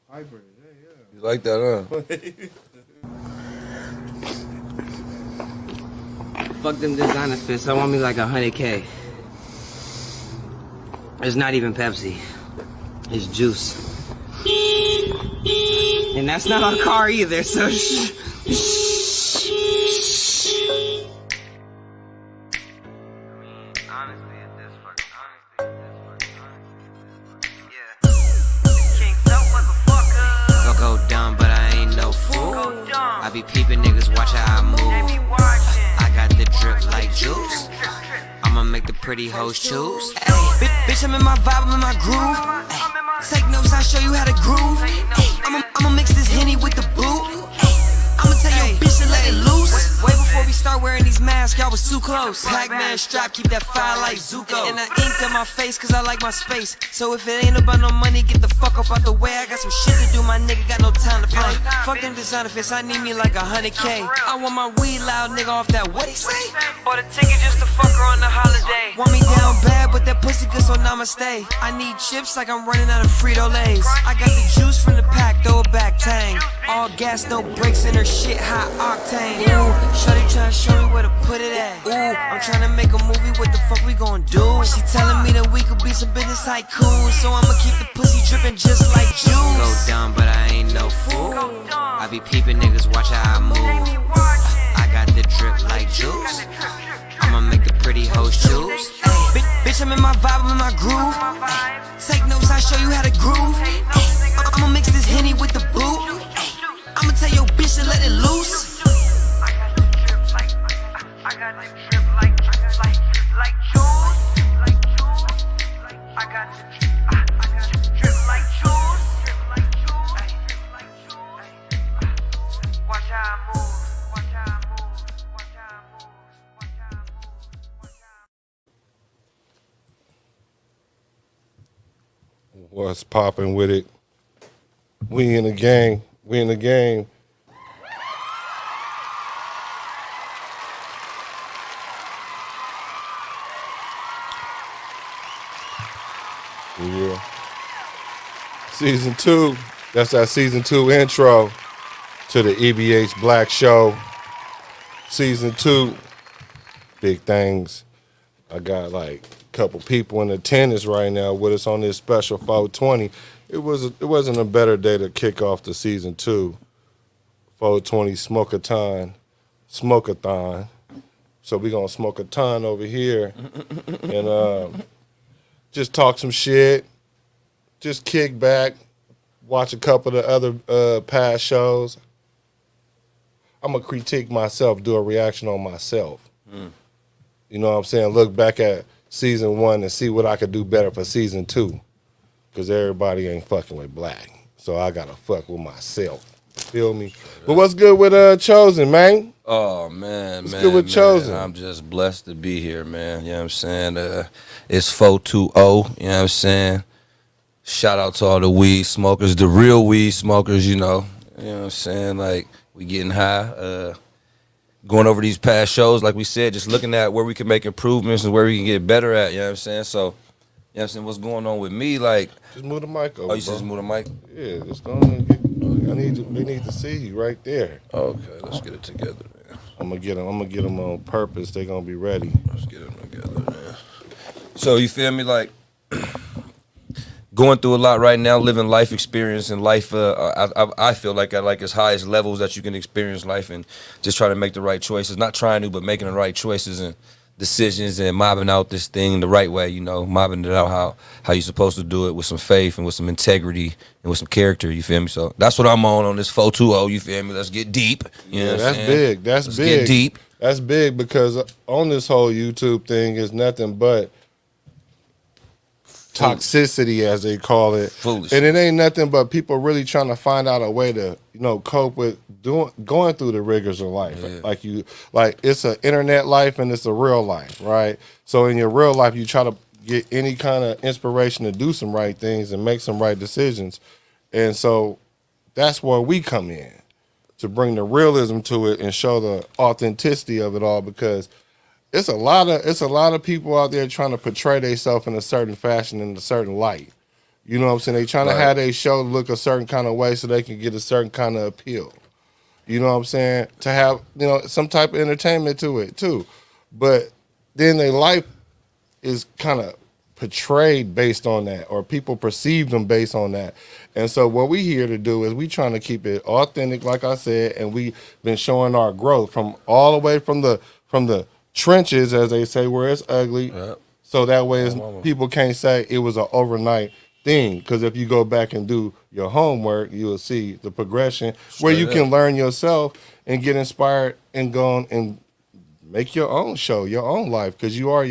Piper today, yeah. You like that, huh? Fuck them designer fits. I want me like 100K. It's not even Pepsi. It's juice. And that's not our car either, so shh. Go dumb, but I ain't no fool. I be peeping niggas, watch how I move. I got the drip like juice. I'ma make the pretty hoes choose. Ay, bitch, I'm in my vibe, I'm in my groove. Ay, take notes, I'll show you how to groove. Ay, I'ma mix this Henny with the boot. I'ma tell your bitch to let it loose. Way before we start wearing these masks, y'all was too close. Pac-Man strap, keep that fire like Zuko. And I inked on my face, cause I like my space. So if it ain't about no money, get the fuck up out the way. I got some shit to do, my nigga got no time to play. Fuck them designer fits, I need me like 100K. I want my weed loud nigga off that, what he say? Bought a ticket just to fuck her on the holiday. Want me down bad, but that pussy good, so namaste. I need chips like I'm running out of Frito-Lays. I got the juice from the pack, throw it back, tang. All gas, no brakes in her shit, hot octane. Ooh, shawty tryna show me where to put it at. Ooh, I'm tryna make a movie, what the fuck we gon' do? She telling me that we could be some business tycoons, so I'ma keep the pussy dripping just like juice. Go dumb, but I ain't no fool. I be peeping niggas, watch how I move. I got the drip like juice. I'ma make the pretty hoes choose. Ay, bitch, I'm in my vibe, I'm in my groove. Ay, take notes, I'll show you how to groove. Ay, I'ma mix this Henny with the boot. Ay, I'ma tell your bitch to let it loose. I got the drip like juice. I got the drip like juice. Watch how I move. Watch how I move. Watch how I move. Watch how I move. Watch how I move. What's popping with it? We in the game. We in the game. Yeah. Season 2. That's our season 2 intro to the E.B.H. Black Show. Season 2. Big things. I got like a couple people in attendance right now with us on this special 420. It wasn't a better day to kick off the season 2. 420 smoke-a-thon. So we gonna smoke a ton over here and just talk some shit, just kick back, watch a couple of the other past shows. I'm gonna critique myself, do a reaction on myself. You know what I'm saying? Look back at season 1 and see what I could do better for season 2. Because everybody ain't fucking with Black. So I gotta fuck with myself. Feel me? But what's good with Chosen, man? Oh, man, what's good with Chosen? I'm just blessed to be here, man. You know what I'm saying? It's 420, you know what I'm saying? Shout out to all the weed smokers, the real weed smokers, you know. You know what I'm saying? Like, we getting high. Going over these past shows, like we said, just looking at where we can make improvements and where we can get better at, you know what I'm saying? So, you know what I'm saying? What's going on with me, like... Just move the mic over, Oh, you just move the mic? Yeah, just go and get... We need to see you right there. Okay, let's get it together, man. I'm gonna get them on purpose. They gonna be ready. Let's get them together, man. So, you feel me? Like... Going through a lot right now, living life experience and life. I feel like at like its highest levels that you can experience life, and just trying to make the right choices. Not trying to, but making the right choices and decisions, and mobbing out this thing the right way. You know, mobbing it out how you're supposed to do it, with some faith and with some integrity and with some character. You feel me? So that's what I'm on this 420. You feel me? Let's get deep. You know that's big. Let's big. Get deep. That's big because on this whole YouTube thing is nothing but toxicity, as they call it. Foolish. And it ain't nothing but people really trying to find out a way to, cope with going through the rigors of life. Yeah. Like it's an internet life and it's a real life, right? So in your real life, you try to get any kind of inspiration to do some right things and make some right decisions. And so that's where we come in, to bring the realism to it and show the authenticity of it all, because it's a lot of people out there trying to portray themselves in a certain fashion, in a certain light. You know what I'm saying? They trying to Right. have their show look a certain kind of way so they can get a certain kind of appeal. You know what I'm saying? To have, some type of entertainment to it too. But then their life is kind of portrayed based on that, or people perceive them based on that. And so what we here to do is we trying to keep it authentic, like I said, and we been showing our growth from all the way from the trenches, as they say, where it's ugly. Yep. So that way people can't say it was an overnight thing. Because if you go back and do your homework, you will see the progression where you can learn yourself and get inspired and go on and make your own show, your own life. Because you are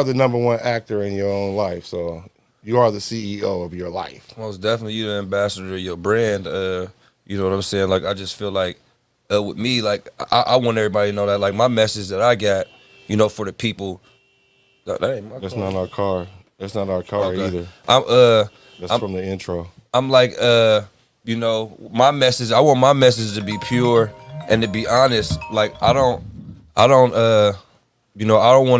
the number one actor in your own life. So you are the CEO of your life. Most definitely, you the ambassador of your brand. You know what I'm saying? Like, I just feel like with me, like, I want everybody to know that, like, my message that I got, for the people. That ain't my That's car. not our car. That's not our car either. I'm from the intro. I'm like, my message. I want my message to be pure and to be honest. Like, I don't want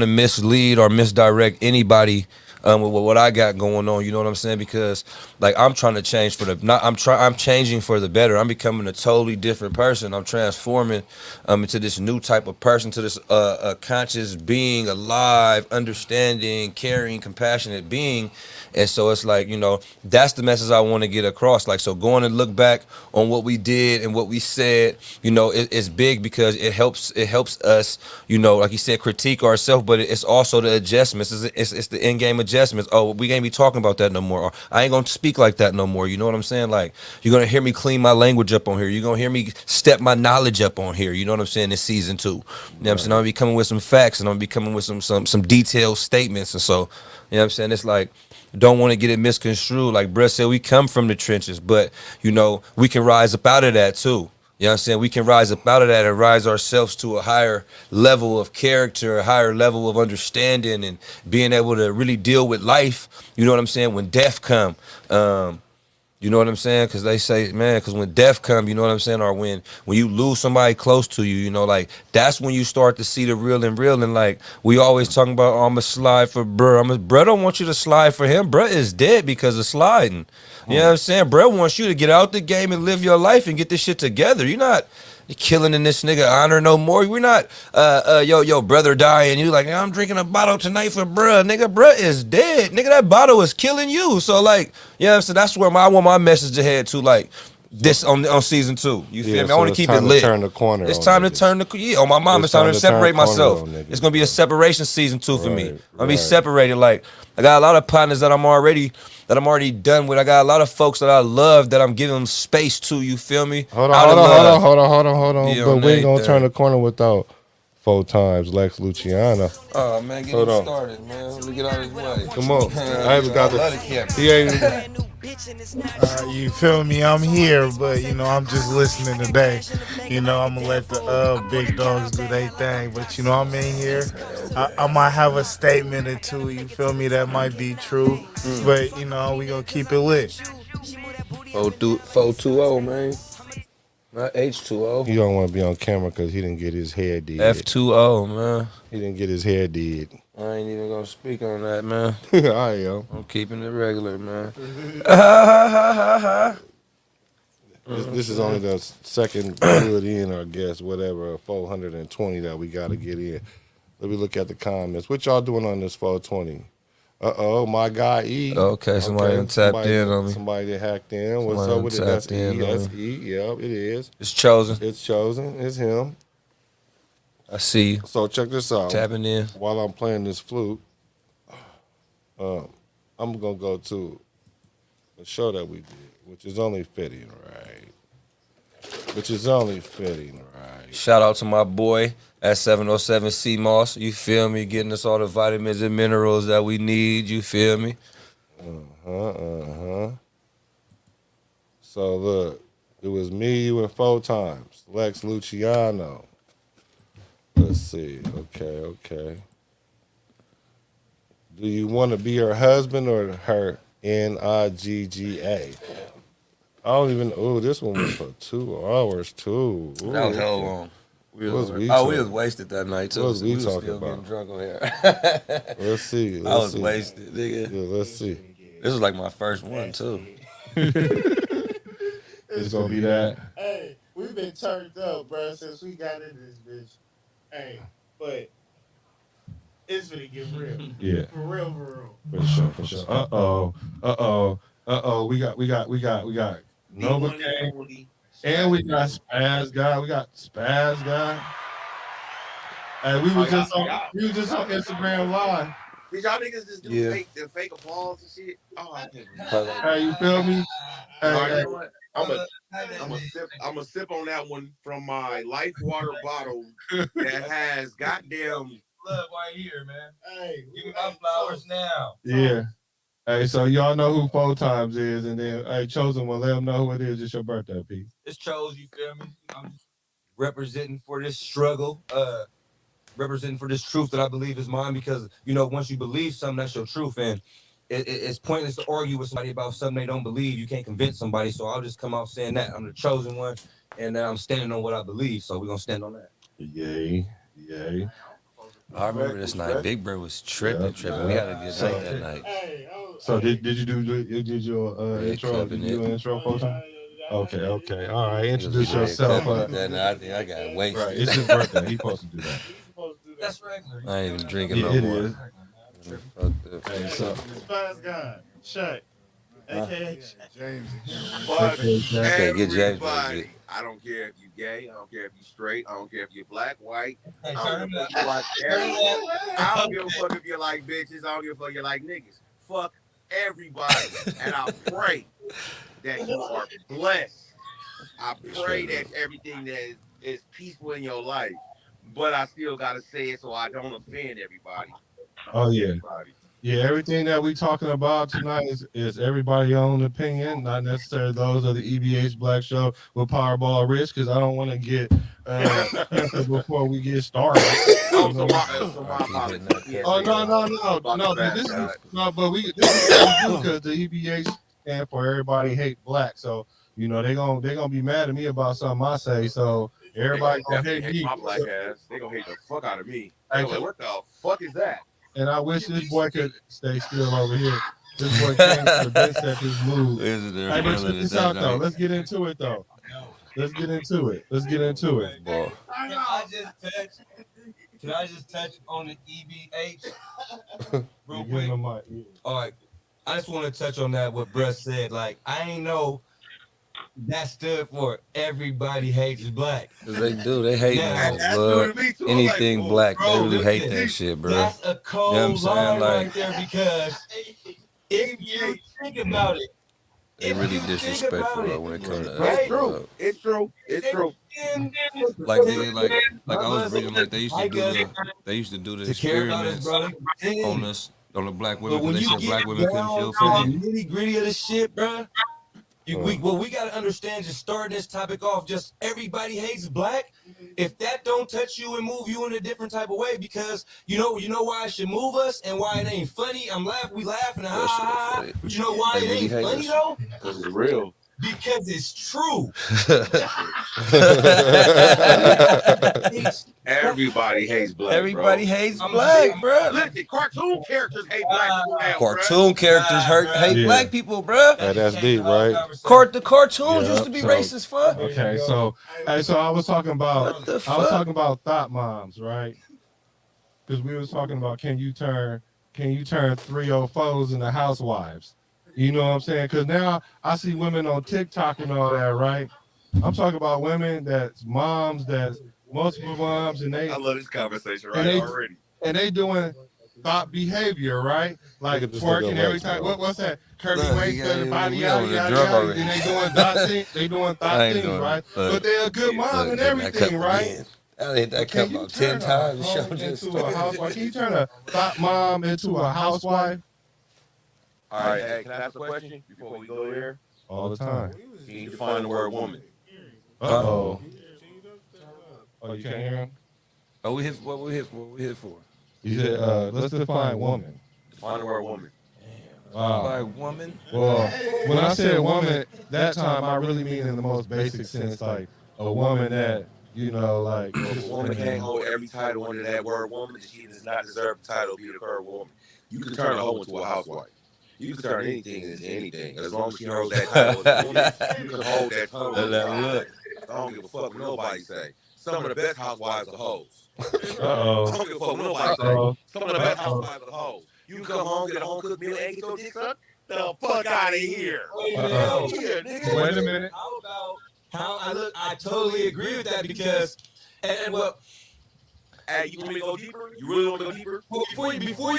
to mislead or misdirect anybody with what I got going on. You know what I'm saying? Because like I'm trying to change I'm changing for the better. I'm becoming a totally different person. I'm transforming into this new type of person, to this conscious being, alive, understanding, caring, compassionate being. And so it's like, that's the message I want to get across. Like, so going and look back on what we did and what we said, it's big because it helps us, like you said, critique ourselves, but it's also the adjustments. It's the in-game adjustments. Oh, we ain't be talking about that no more. Or I ain't going to speak like that no more. You know what I'm saying? Like, you're going to hear me clean my language up on here. You're going to hear me step my knowledge up on here. You know what I'm saying? In season 2. You know what I'm saying? I'm going to be coming with some facts, and I'm going to be coming with some detailed statements. And so, you know what I'm saying? It's like, don't want to get it misconstrued. Like Bruh said, we come from the trenches, but, we can rise up out of that too. You know what I'm saying? We can rise up out of that and rise ourselves to a higher level of character, a higher level of understanding, and being able to really deal with life. You know what I'm saying? When death come, you know what I'm saying? Because they say, man, because when death come, you know what I'm saying? Or when you lose somebody close to you, like, that's when you start to see the real and real. And, like, we always talking about, oh, I'm going to slide for Bruh. Bruh don't want you to slide for him. Bruh is dead because of sliding. You know what I'm saying? Bruh wants you to get out the game and live your life and get this shit together. You're not killing in this nigga honor no more. We're not, yo, brother dying. You like, I'm drinking a bottle tonight for Bruh. Nigga, Bruh is dead. Nigga, that bottle is killing you. So, like, yeah, so that's where I want my message to head to, like, this on season 2. You feel me? I want to keep it lit. Turn the corner. It's time to turn the on my mom. It's time to separate myself. It's gonna be a separation season 2 for me. I'm gonna be separated. Like, I got a lot of partners that I'm already done with. I got a lot of folks that I love that I'm giving them space to. You feel me? Hold on. Yeah, but we ain't gonna turn the corner without 4 times Lex Luciano. Oh man, get him started, man. Let me get out of his way. Come on. I haven't got the. He ain't. You feel me? I'm here, but I'm just listening today. I'm gonna let the big dogs do their thing, but I'm in here. I might have a statement or two. You feel me? That might be true, but we gonna keep it lit. 420, man. Not H2O. He don't want to be on camera because he didn't get his hair did. F2O, man. He didn't get his hair did. I ain't even gonna speak on that, man. I am. I'm keeping it regular, man. This is only the second good in, or guess whatever, 420 that we got to get in. Let me look at the comments. What y'all doing on this 420? My guy E. Okay, somebody tapped in on me. Somebody that hacked in. What's up with it? That's E. That's E. Yep, it is. It's chosen. It's chosen. It's him. I see you. So check this out. Tapping in. While I'm playing this flute, I'm gonna go to a show that we did, which is only fitting, right? Shout out to my boy at 707 CMOS. You feel me? Getting us all the vitamins and minerals that we need. You feel me? So look, it was me, you, and 4 times. Lex Luciano. Let's see. Okay. Do you want to be her husband or her Nigga? I don't even. Oh, this one was for 2 hours too. Ooh, That was hell long. We was wasted that night too. What was we was talking still about? getting drunk on here. Let's see. I was wasted, nigga. Yeah, let's see. This is like my first one too. It's gonna be that. Hey, we've been turned up, bro, since we got into this bitch. Hey, but it's gonna get real. Yeah, For real, for real. for sure, for sure. We got Nova Gang, and we got Spaz guy. We got Spaz guy. Hey, we was just on Instagram Live. Did y'all niggas just do Yeah. the fake applause and shit? Oh, I can't believe Hey, you feel me? All Hey, right, hey, you know what? I'm a sip on that one from my life water bottle that has goddamn. Love right here, man. Hey, Give me my flowers now. yeah. Hey, so y'all know who 4 times is, and then hey, chosen one, let them know who it is. It's your birthday, Pete. It's Chose, you feel me? I'm just representing for this struggle, representing for this truth that I believe is mine, because once you believe something, that's your truth, and it's pointless to argue with somebody about something they don't believe. You can't convince somebody, so I'll just come out saying that I'm the chosen one, and I'm standing on what I believe, so we're gonna stand on that. Yay. I remember this night. Big Bro was tripping. We had a good night that night. hey, So did you do your Yeah, intro? clipping Did you do it. an intro 4 times? Okay. All right. Introduce Yeah, yourself. clipping that night. I think I got wasted. Right. It's his birthday. He's supposed to do that. That's regular. I ain't even drinking Yeah, no it more. is. Hey, so Spice God, Shaq, aka James. But Okay, get James everybody, I don't care if you gay, I don't care if you straight, I don't care if you're black, white. I don't give a fuck if you like everyone. I don't give a fuck if you like bitches. I don't give a fuck if you like niggas. Fuck everybody, and I pray that you are blessed. I pray that everything that is peaceful in your life. But I still gotta say it so I don't offend everybody. Oh yeah. Everybody. Yeah, everything that we talking about tonight is everybody's own opinion, not necessarily those of the E.B.H. Black Show with Powerball Rich, because I don't want to get canceled before we get started. Oh, You so know? my apologies. Oh no! But this is what we do because the E.B.H. stand for everybody hate black. So they gonna be mad at me about something I say. So everybody gonna hate me. my black ass. They gonna hate the fuck out of me. They gonna be like, what the fuck is that? And I wish this boy could stay still over here. This boy came to the set his move. Hey, but check this out though. Let's get into it though. Let's get into it. Ball. Can I just touch on the E.B.H. real quick? All right. I just want to touch on that what Bruh said. Like, I ain't know that stood for everybody hates black. They do. They hate blood. Anything like, black. Bro, they really hate that shit, bro. That's a cold line right there, because if you think about it, they really disrespectful when it comes to us. It's true. Like I was reading, like they used to do the experiments on us, on the black women, because they said black women couldn't feel pain. Nitty gritty of the shit, bro. What we gotta understand, just starting this topic off, just everybody hates black. If that don't touch you and move you in a different type of way, because you know why it should move us and why it ain't funny. We laughing, but you know why it ain't funny though? Because it's real. Because it's true. Everybody hates black. Everybody hates black, bro. Listen, cartoon characters hate black people now. Cartoon characters hate black people, bro. That's deep, right? The cartoons used to be racist, fuck. Okay, so I was talking about thought moms, right? Because we was talking about can you turn 304s into housewives? You know what I'm saying? Because now I see women on TikTok and all that, right? I'm talking about women that's moms, that's multiple moms, and I love this conversation already. And they doing thought behavior, right? Like twerking every time. What's that? Curvy waist, curvy body, yada. And they doing thought things, right? But they're a good mom and everything, right? I hit that cup about 10 times. Into a housewife. Can you turn a thought mom into a housewife? All right, hey, can I ask a question before we go here? All the time. Can you define the word woman? Oh, you can't hear him? Oh, what we hit for? He said, let's define woman. Define the word woman. Like woman? Well, when I said woman, that time I really mean in the most basic sense, like a woman that, like... A woman can't hold every title under that word woman. She does not deserve the title to be the current woman. You can turn a hoe into a housewife. You can turn anything into anything as long as she holds that title of the woman. You can hold that title of the Look. I don't give a fuck what nobody say. Some of the best housewives are hoes. Uh-oh. I don't give a fuck what nobody say. Some of the best housewives are hoes. You can come home, get a home cooked meal, and get your dick sucked. The fuck out of here. Uh-oh. Yeah, nigga. Wait a minute. How about how I look? I totally agree with that because, and well, Hey, you want me to go deeper? You really want me to go deeper? before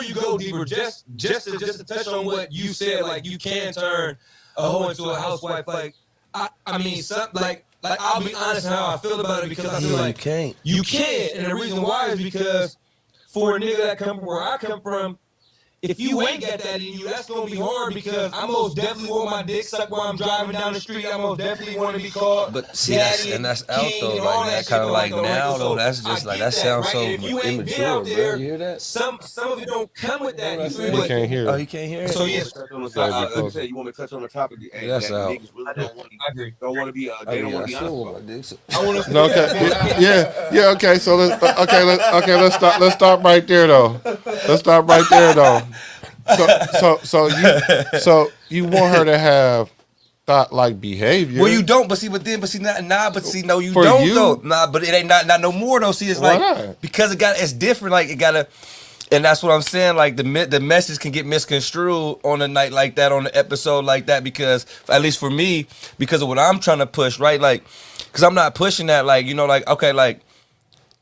you go deeper, just to touch on what you said, like you can turn a hoe into a housewife. Like I mean, like I'll be honest how I feel about it because I feel like can't. you can, and the reason why is because for a nigga that come from where I come from. If you ain't got that in you, that's gonna be hard because I most definitely want my dick sucked while I'm driving down the street. I most definitely want to be called. But see, that's out though. Like that kind of like now though. That's just like that sounds so immature, bro. You hear that? Some of it don't come with that. You feel He me? can't hear. Oh, he can't hear it. So yes, Touch on the Gotta be topic. Like you closer. said, you want me to touch on the topic? Hey, That's that out. niggas really don't want I agree. to be. They don't want to be honest about it. I want to. No, okay. Yeah. Okay. So let's stop right there though. Let's stop right there though. So you want her to have thought like behavior. Well, you don't, but see, no, you For don't you? though. Nah, but it ain't not no more though. See, it's Why like not? because it's different. Like it gotta, and that's what I'm saying. Like the message can get misconstrued on a night like that, on an episode like that, because at least for me, because of what I'm trying to push, right? Like, because I'm not pushing that. Like like okay, like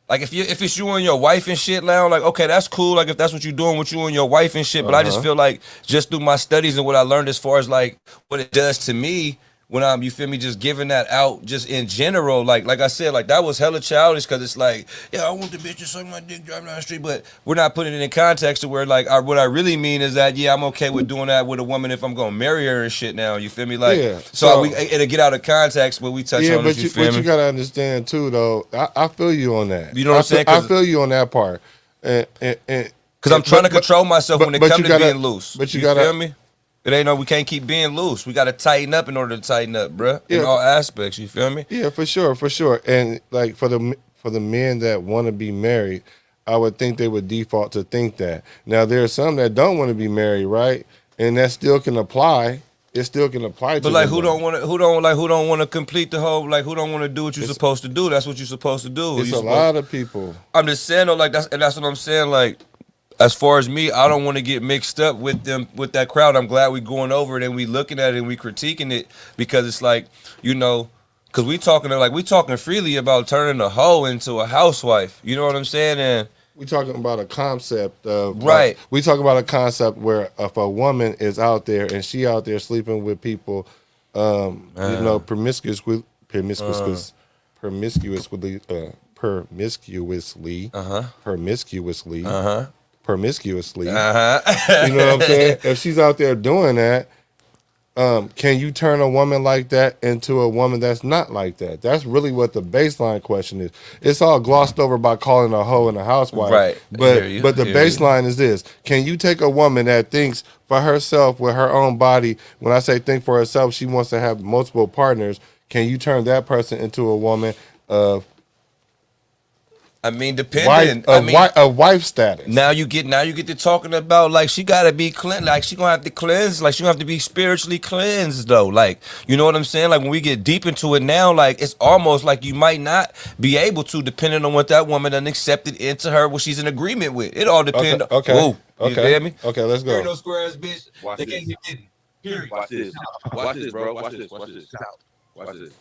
if it's you and your wife and shit now, like okay, that's cool. Like if that's what you're doing with you and your wife and shit. But I just feel like just through my studies and what I learned as far as like what it does to me when I'm, you feel me, just giving that out just in general. Like I said, like that was hella childish because it's like, yeah, I want the bitch to suck my dick driving down the street, but we're not putting it in context to where like what I really mean is that yeah, I'm okay with doing that with a woman if I'm gonna marry her and shit now. You feel me? Like Yeah, so so- it'll get out of context when we touch Yeah, on but it. You feel but me? you gotta understand too though. I feel you on that. You know what I'm saying? I 'Cause- feel you on that part. And Because I'm trying to control myself when it comes you to gotta- being loose. but you you gotta- feel me? It ain't we can't keep being loose. We got to tighten up in order to tighten up, bruh. In Yeah. all aspects, you feel me? Yeah, for sure. And like for the men that want to be married, I would think they would default to think that. Now there are some that don't want to be married, right? And that still can apply. It still can apply to. But like, them, who though. don't want to complete the whole, like, who don't want to do what you're supposed to do? That's what you're supposed to do. It's You a supposed- lot of people. I'm just saying though, like that's what I'm saying. Like, as far as me, I don't want to get mixed up with them, with that crowd. I'm glad we going over it and we looking at it and we critiquing it because it's like, because we talking freely about turning a hoe into a housewife. You know what I'm saying? And We talking about a concept of Right. we talking about a concept where if a woman is out there and she out there sleeping with people, promiscuously, promiscuously. You know what I'm saying? If she's out there doing that, can you turn a woman like that into a woman that's not like that? That's really what the baseline question is. It's all glossed over by calling a hoe and a housewife. Right. But Hear you. but the Hear you. baseline is this. Can you take a woman that thinks for herself with her own body, when I say think for herself, she wants to have multiple partners, can you turn that person into a woman of I mean, depending. wife status? Now you get to talking about like she gotta be cleansed, like she gonna have to cleanse, like she gonna have to be spiritually cleansed though. Like, you know what I'm saying? Like when we get deep into it now, like it's almost like you might not be able to, depending on what that woman done accepted into her, what she's in agreement with. It all depends. Okay. Ooh, you Okay. feel me? Okay, let's There ain't go. no square ass bitch. Watch They this. can't get hidden. Period. Watch this. Watch this, bro. Watch this. Watch this. Watch this.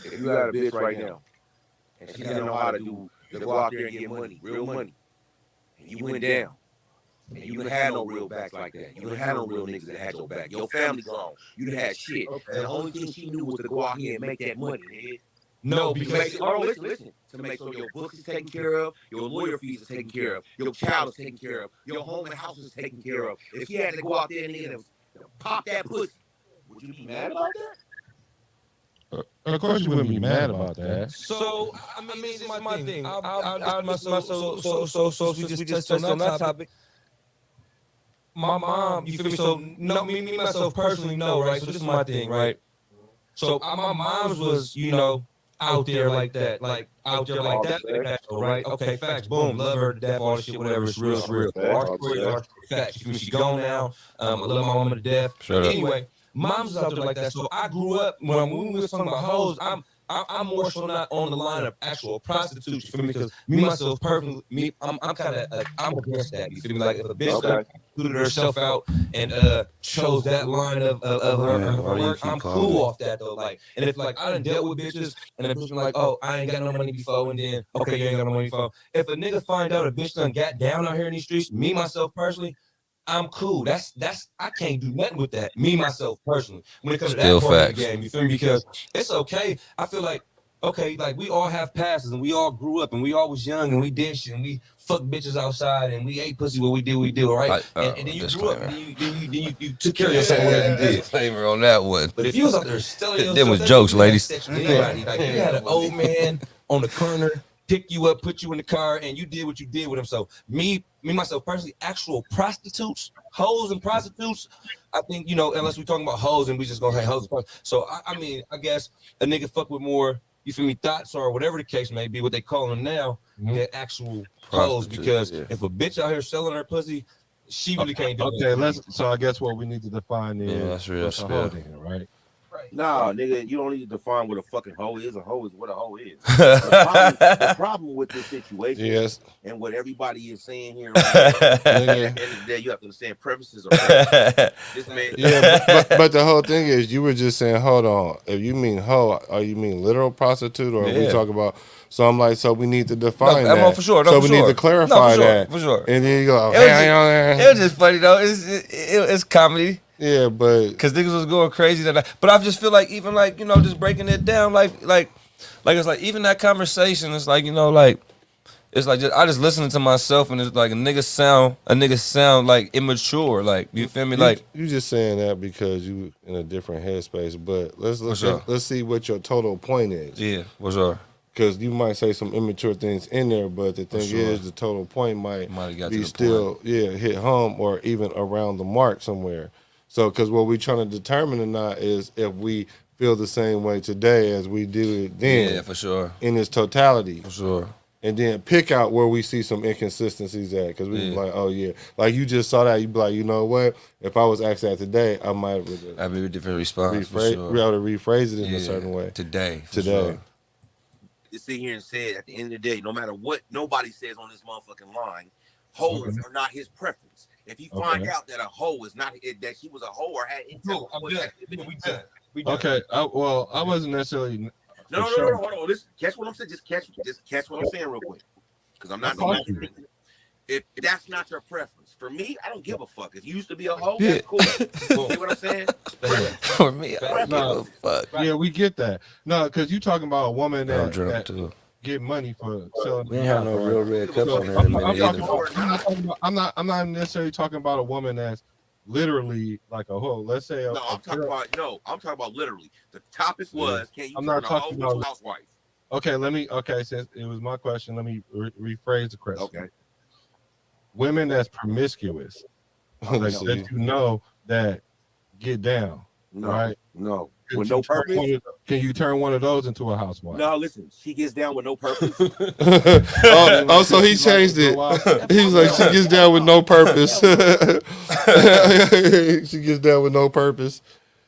If you got a bitch right now, and she doesn't know how to go out there and get money, real money, and you went down, and you didn't have no real backs like that. You didn't have no real niggas that had your back. Your family gone. You done had shit. And the only thing she knew was to go out here and make that money, nigga. No, To because make, oh, listen. To make sure your books is taken care of, your lawyer fees is taken care of, your child is taken care of, your home and house is taken care of. If she had to go out there and nigga pop that pussy, would you be mad about that? Of course you wouldn't be mad about that. So I mean, this is my thing. So we just touched on that topic. My mom, you feel me? So no, me myself personally, no, right? So this is my thing, right? So my mom's was, out there like that, right? Okay, facts, boom, love her to death, all this shit, whatever, it's real, it's real. Our stories are facts. You feel me? She gone now. I love my mama to death. Anyway, moms is out there like that. So I grew up when we was talking about hoes. I'm more so not on the line of actual prostitution. You feel me? Because me myself personally, I'm kind of I'm against that. You feel me? Like if a bitch put herself out and chose that line of her work, I'm cool off that though. Like, and if like I done dealt with bitches and the bitch been like, oh, I ain't got no money before, and then okay, you ain't got no money before. If a nigga find out a bitch done got down out here in these streets, me myself personally, I'm cool. That's I can't do nothing with that. Me myself personally, when it comes to that part of the game, you feel me? Because it's okay. I feel like okay, like we all have passes and we all grew up and we all was young and we did shit and we fucked bitches outside and we ate pussy. What we did, all right. And then you grew up, and then you took care of yourself. You did. Disclaimer on that one. But if you was out there selling yourself, them was jokes, ladies. Anybody, like you had an old man on the corner, pick you up, put you in the car, and you did what you did with him. So me myself personally, actual prostitutes, hoes and prostitutes, I think, you know, unless we're talking about hoes and we just gonna say hoes. So I mean, I guess a nigga fuck with more, you feel me, thoughts or whatever the case may be, what they call them now, than actual hoes. Because if a bitch out here selling her pussy, she really can't do it. Okay, so I guess what we need to define is that's real what's a hoe then, right? Nah, nigga, you don't need to define what a fucking hoe is. A hoe is what a hoe is. The problem with this situation and what everybody is saying here, right now, at the end of the day, you have to understand prefaces are prefaces. This man, but the whole thing is, you were just saying, hold on. If you mean hoe, or you mean literal prostitute, or we talk about? So I'm like, so we need to define that. For sure. So we need to clarify that. For sure. And then you go, it was just funny though. It's comedy. Yeah, but because niggas was going crazy that night. But I just feel like even like, you know, just breaking it down, like it's like even that conversation, it's like, you know, like it's like I just listening to myself and it's like a nigga sound like immature. Like, you feel me? Like you just saying that because you in a different headspace. But let's see what your total point is. Yeah, what's up? Because you might say some immature things in there, but the thing is, the total point might be still hit home or even around the mark somewhere. So, because what we're trying to determine or not is if we feel the same way today as we did then. Yeah, for sure. In its totality. For sure. And then pick out where we see some inconsistencies at. Because we be like, oh, yeah. Like, you just saw that. You be like, you know what? If I was asked that today, I might have I'd be a different response. be able to rephrase it in a certain way. Today. Sure. To sit here and say at the end of the day, no matter what nobody says on this motherfucking line, hoes are not his preference. If you find out that a hoe is not that she was a hoe or had intent, we done. Okay. I wasn't necessarily. No, hold on. Listen, catch what I'm saying. Just catch what I'm saying real quick, because I'm not. If that's not your preference, for me, I don't give a fuck. If you used to be a hoe, that's cool. You know what I'm saying? For me, I don't give a fuck. Yeah, we get that. No, because you talking about a woman that get money for selling. We ain't have no real red cups on there in a minute. I'm not necessarily talking about a woman that's literally like a hoe. Let's say I'm talking about literally. The topic was, can you turn a hoe into a housewife? Okay, since it was my question, let me rephrase the question. Okay. Women that's promiscuous, that you know that get down, right? No. With no purpose? Can you turn one of those into a housewife? No, listen, she gets down with no purpose. So he changed it. He was like, she gets down with no purpose. She gets down with no purpose.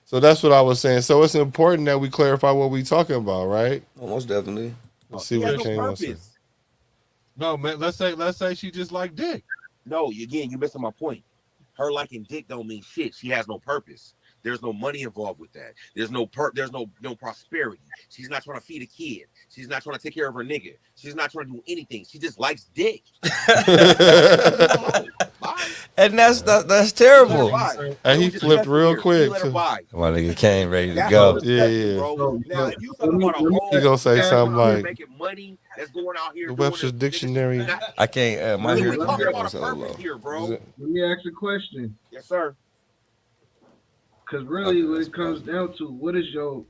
So that's what I was saying. So it's important that we clarify what we're talking about, right? Most definitely. Let's see what came on. No, man, let's say she just like dick. No, again, you're missing my point. Her liking dick don't mean shit. She has no purpose. There's no money involved with that. There's no prosperity. She's not trying to feed a kid. She's not trying to take care of her nigga. She's not trying to do anything. She just likes dick. And that's terrible. And he flipped real quick. My nigga came ready to go. Yeah. Now, if you talking about a whole, he gonna say something like making money that's going out here. The Webster's Dictionary. I can't. My we're talking about a purpose here, bro. Let me ask a question. Yes, sir. Because really, what it comes down to, what is your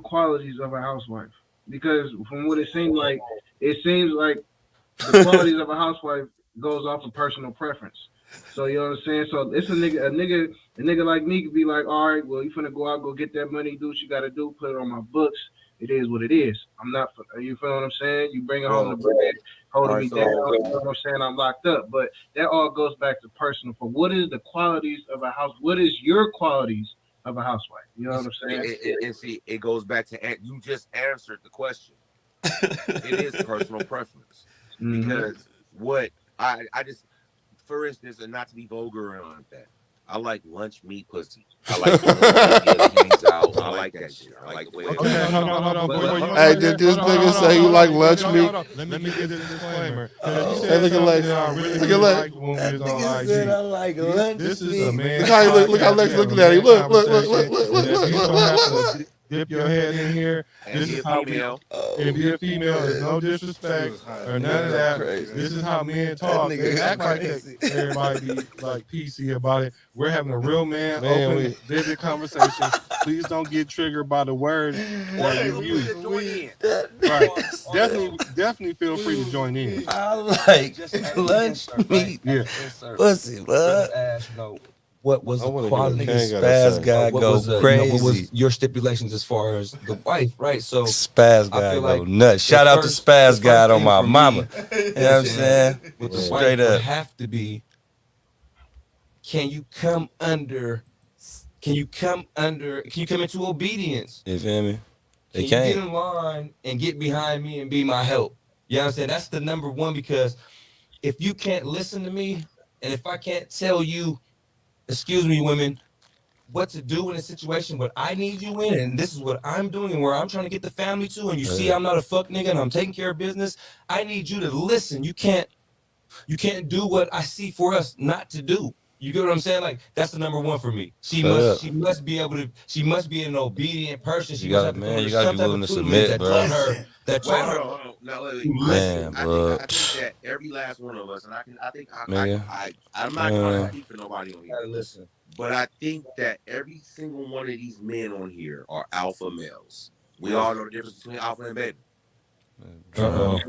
qualities of a housewife? Because from what it seems like the qualities of a housewife goes off of personal preference. So you know what I'm saying? So it's a nigga like me could be like, all right, well, you finna go out, go get that money, do what you gotta do, put it on my books. It is what it is. I'm not. You feel what I'm saying? You bringing home the Well, bread, all holding right, me down. You so know what I'm saying? I'm locked up. But that all goes back to personal. For what is the qualities of a house? What is your qualities of a housewife? You know what I'm saying? and see, it goes back to you just answered the question. It is personal preference Mm-hmm. because what I just, for instance, and not to be vulgar on that, I like lunch meat pussy. I like the way that it hangs out. I like that shit. I like the way that Okay, it. hold on. Before you Hey, answer did that, this nigga say he like lunch meat? Let me give this disclaimer. Because you Hey, said look at something Lex. that I really, Look really at Lex. like when we was on Nigga said I IG. like lunch This is meat. a man. Look how he look. Look how Lex podcast. We have looking a at him. man Look, look, look, look, conversation. look, And look, if look, you look, so happen look, to look. dip your head in here, And this be is a how we. female. And be a female is no disrespect or none of that. This is how men talk. nigga They is act like crazy. everybody be like PC about it. We're having a real man, Man, open, vivid conversation. Please don't get triggered by the words that you use. Join in. Right. Definitely feel free to join in. I like lunch meat Yeah. pussy, bud. Ask, what was I the want to hear what quality? Kane got to Spaz say. guy What go was what crazy. was your stipulations as far as the wife, right? So Spaz I guy feel go like nuts. Shout out to Spaz the guy first on thing my for me, mama. You know what I'm saying? with the Straight wife would up. have to be, can you come under? Can you come into obedience? You feel me? They Can you get can't. in line and get behind me and be my help? You know what I'm saying? That's the number one, because if you can't listen to me and if I can't tell you, excuse me, women, what to do in a situation, what I need you in, and this is what I'm doing and where I'm trying to get the family to, and you see I'm not a fuck nigga and I'm taking care of business, I need you to listen. You can't do what I see for us not to do. You get what I'm saying? Like, that's the number one for me. She Straight must up. she must be able to, she must be an obedient person. She You must gotta, have to come man, under you gotta some be type willing of to tutelage submit, that bro. Wait, taught her hold on. Now, wait. to listen. Man, I bro. think that every last one of us, and Nigga. I'm not trying to speak for nobody on here, Gotta listen. but I think that every single one of these men on here are alpha males. We all know the difference between alpha and beta. Drunk.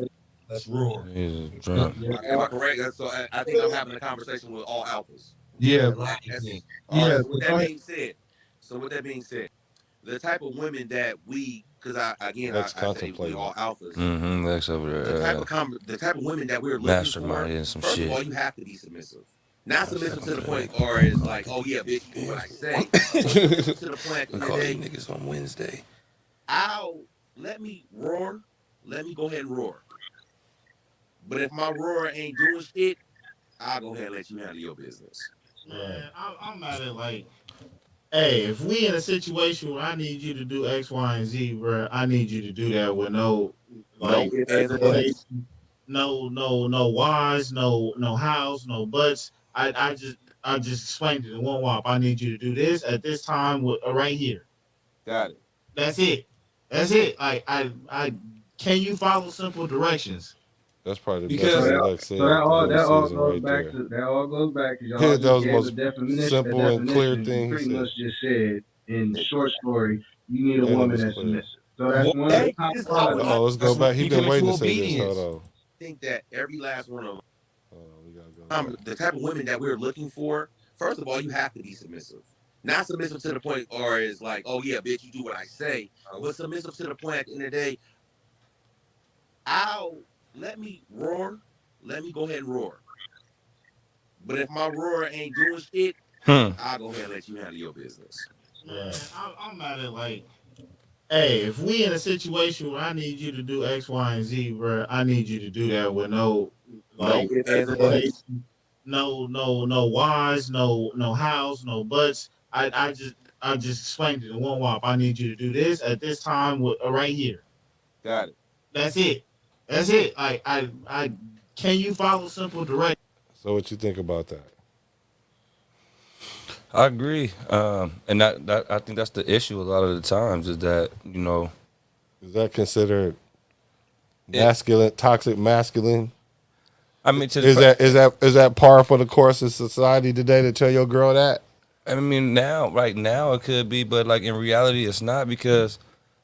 Let's roar. He's drunk. Am I correct? So I think I'm having a conversation with all alphas. Yeah. All right. Yeah. So with that being said, the type of women that because I Let's say we contemplate. all alphas. Mm-hmm. Lex over there. The type of women that we're looking Mastermind for. and some First shit. of all, you have to be submissive. Not submissive to the point, or is like, oh yeah, bitch, you do what I say. Submissive to the point. We call you niggas on Wednesday. Let me roar. Let me go ahead and roar. But if my roar ain't doing shit, I'll go ahead and let you handle your business. Man, I'm not at like, hey, if we in a situation where I need you to do X, Y, and Z, bro, I need you to do that with no, like, No ifs, ands, and buts. no whys, no hows, no buts. I just explained it in one whop. I need you to do this at this time right here. Got it. That's it. That's it. Like I can you follow simple directions? That's probably the Because- best thing Lex said. So that all this goes season right back there. to y'all Yeah, just that was the gave most the definition. simple and clear thing he Pretty said. much just said in short story, you need a And it woman was that's clear. submissive. So that's one of the top qualities. Oh, let's go back. He You been come waiting to into say this. obedience. Hold on. I think that every last one of Hold on. We gotta go back. the type of women that we're looking for, first of all, you have to be submissive. Not submissive to the point, or is like, oh yeah, bitch, you do what I say. But submissive to the point at the end of the day, let me roar. Let me go ahead and roar. But if my roar ain't doing shit, I'll go ahead and let you handle your business. Man, I'm not at like, hey, if we in a situation where I need you to do X, Y, and Z, bro, I need you to do that with no, like, no ifs, ands, and buts. no whys, no hows, no buts. I just explained it in one whop. I need you to do this at this time right here. Got it. That's it. That's it. Like I can you follow simple directions? So what you think about that? I agree. And that I think that's the issue a lot of the times is that, you know, Is that considered masculine, toxic masculine? I mean, Is that par for the course of society today to tell your girl that? I mean, right now it could be, but like in reality, it's not because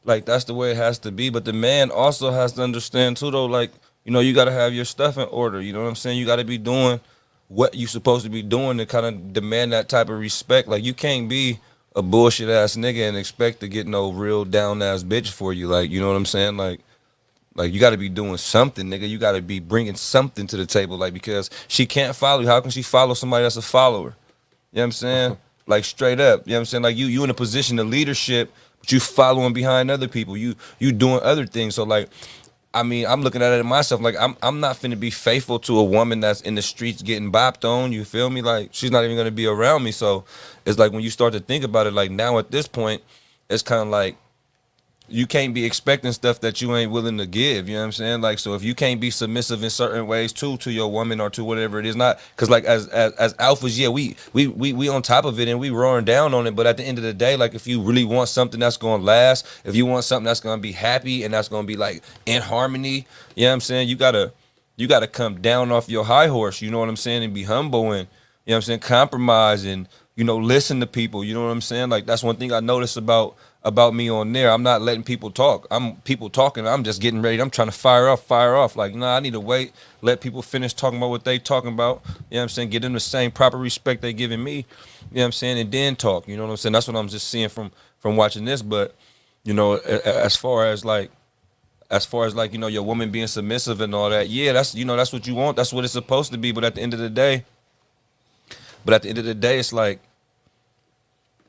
like that's the way it has to be. But the man also has to understand too, though, like, you know, you got to have your stuff in order. You know what I'm saying? You got to be doing what you supposed to be doing to kind of demand that type of respect. Like you can't be a bullshit ass nigga and expect to get no real down ass bitch for you. Like, you know what I'm saying? Like you got to be doing something, nigga. You got to be bringing something to the table. Like, because she can't follow you. How can she follow somebody that's a follower? You know what I'm saying? Like straight up. You know what I'm saying? Like you in a position of leadership, but you following behind other people. You doing other things. So like, I mean, I'm looking at it myself. Like I'm not finna be faithful to a woman that's in the streets getting bopped on. You feel me? Like she's not even gonna be around me. So it's like when you start to think about it, like now at this point, it's kind of like you can't be expecting stuff that you ain't willing to give. You know what I'm saying? Like, so if you can't be submissive in certain ways too to your woman or to whatever it is, not because like as alphas, yeah, we on top of it and we roaring down on it. But at the end of the day, like if you really want something that's gonna last, if you want something that's gonna be happy and that's gonna be like in harmony, you know what I'm saying? You gotta come down off your high horse. You know what I'm saying? And be humble and you know what I'm saying, compromise and listen to people. You know what I'm saying? Like that's one thing I noticed about me on there. I'm not letting people talk. I'm people talking. I'm just getting ready. I'm trying to fire off. Like, nah, I need to wait, let people finish talking about what they talking about. You know what I'm saying? Give them the same proper respect they giving me. You know what I'm saying? And then talk. You know what I'm saying? That's what I'm just seeing from watching this. But, as far as like, your woman being submissive and all that, yeah, that's what you want. That's what it's supposed to be. But at the end of the day, it's like,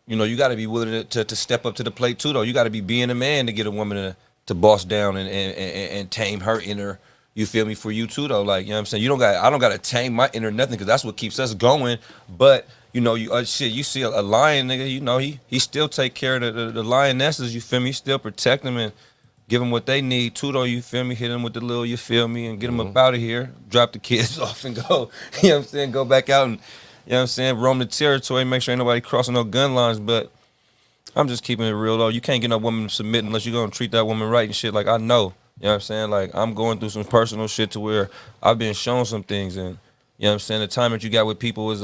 you got to be willing to step up to the plate too, though. You got to be being a man to get a woman to boss down and tame her inner. You feel me? For you too, though. Like, you know what I'm saying? I don't got to tame my inner nothing because that's what keeps us going. But you see a lion, nigga. He still take care of the lionesses. You feel me? He still protect them and give them what they need too, though. You feel me? Hit them with the little, you feel me, and get them up out of here. Drop the kids off and go. You know what I'm saying? Go back out and. You know what I'm saying? Roam the territory, make sure ain't nobody crossing no gun lines. But I'm just keeping it real, though. You can't get no woman to submit unless you're going to treat that woman right and shit. Like, I know. You know what I'm saying? Like, I'm going through some personal shit to where I've been shown some things. And, you know what I'm saying? The time that you got with people is,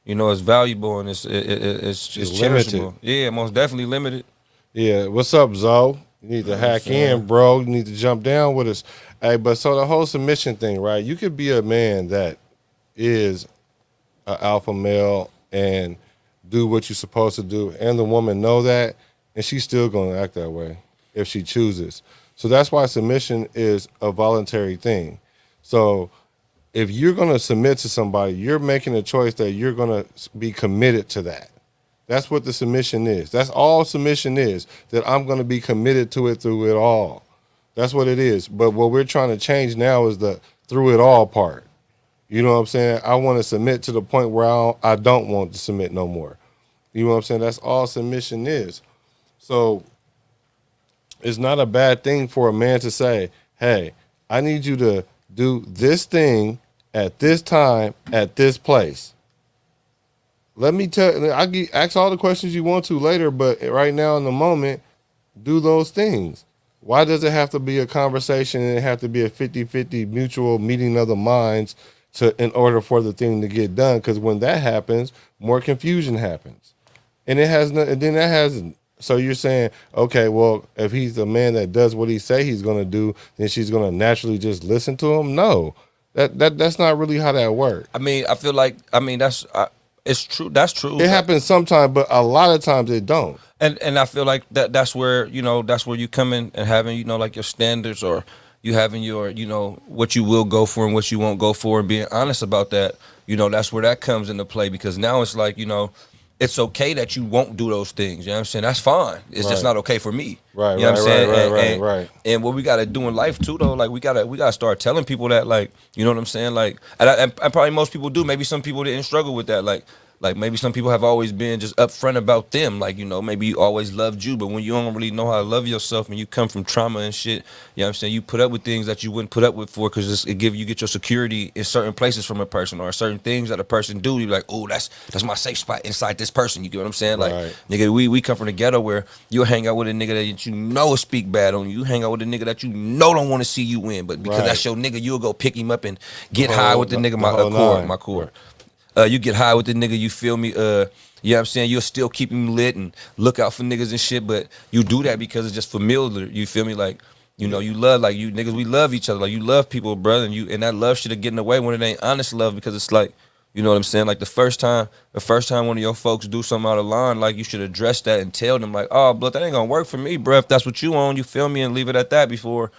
is valuable and it's cherishable. Limited. Yeah, most definitely limited. Yeah. What's up, Zoe? You need to hack in, bro. You need to jump down with us. Hey, but so the whole submission thing, right? You could be a man that is an alpha male and do what you're supposed to do, and the woman know that, and she's still going to act that way if she chooses. So that's why submission is a voluntary thing. So if you're going to submit to somebody, you're making a choice that you're going to be committed to that. That's what the submission is. That's all submission is, that I'm going to be committed to it through it all. That's what it is. But what we're trying to change now is the through it all part. You know what I'm saying? I want to submit to the point where I don't want to submit no more. You know what I'm saying? That's all submission is. So it's not a bad thing for a man to say, hey, I need you to do this thing at this time, at this place. Let me ask all the questions you want to later, but right now in the moment, do those things. Why does it have to be a conversation and it have to be a 50-50 mutual meeting of the minds in order for the thing to get done? Because when that happens, more confusion happens, and so you're saying, okay, well, if he's a man that does what he say he's going to do, then she's going to naturally just listen to him? No, that's not really how that works. I mean, I feel like it's true. That's true. It happens sometimes, but a lot of times it don't. And I feel like that's where you come in and having like your standards, or you having your, what you will go for and what you won't go for, and being honest about that, that's where that comes into play. Because now it's like, it's okay that you won't do those things. You know what I'm saying? That's fine. It's just not okay for me. Right. You know what I'm saying? Right. And what we got to do in life too, though, like we gotta start telling people that, like, you know what I'm saying? Like, and probably most people do. Maybe some people didn't struggle with that. Like maybe some people have always been just upfront about them. Like, maybe you always loved you, but when you don't really know how to love yourself and you come from trauma and shit, you know what I'm saying? You put up with things that you wouldn't put up with for, because you get your security in certain places from a person, or certain things that a person do. You're like, oh, that's my safe spot inside this person. You get what I'm saying? Like, nigga, we come from the ghetto where you'll hang out with a nigga that will speak bad on you. You hang out with a nigga that don't want to see you win, but because that's your nigga, you'll go pick him up and get high with the nigga, my core. You get high with the nigga, you feel me? You know what I'm saying? You'll still keep him lit and look out for niggas and shit, but you do that because it's just familiar. You feel me? Like, you love, like, you niggas, we love each other. Like, you love people, brother, and that love should have getting away when it ain't honest love, because it's like, You know what I'm saying? Like the first time one of your folks do something out of line, like you should address that and tell them like, oh, but that ain't gonna work for me, bro. If that's what you want, you feel me, and leave it at that before,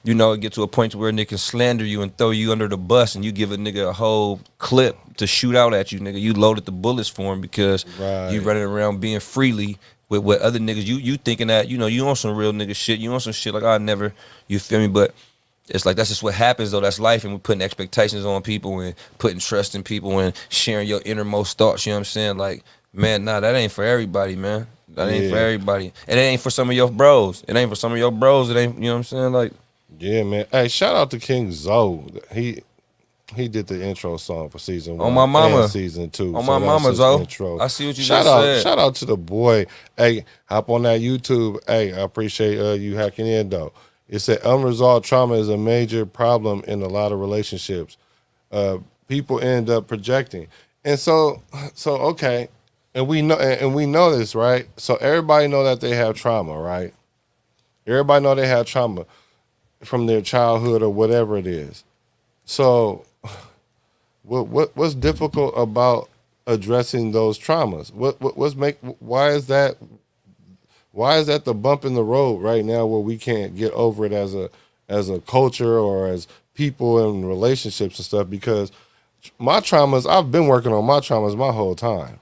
you know, it get to a point to where a nigga can slander you and throw you under the bus and you give a nigga a whole clip to shoot out at you, nigga. You loaded the bullets for him because you running around being freely with other niggas. You thinking that, you know, you on some real nigga shit. You on some shit like I never, you feel me? But it's like that's just what happens though. That's life, and we're putting expectations on people and putting trust in people and sharing your innermost thoughts. You know what I'm saying? Like, man, nah, that ain't for everybody, man. That ain't for everybody, and it ain't for some of your bros. It ain't for some of your bros. It ain't. You know what I'm saying? Like, yeah, man. Hey, shout out to King Zoe. He did the intro song for season 1 on my mama, and season 2. On my mama, Zoe. Intro. I see what you shout just out, said. Shout out to the boy. Hey, hop on that YouTube. Hey, I appreciate you hacking in though. It said unresolved trauma is a major problem in a lot of relationships. People end up projecting, and so okay, and we know this, right? So everybody know that they have trauma, right? Everybody know they have trauma from their childhood or whatever it is. So, what's difficult about addressing those traumas? Why is that? Why is that the bump in the road right now where we can't get over it as a culture or as people in relationships and stuff? Because my traumas, I've been working on my traumas my whole time.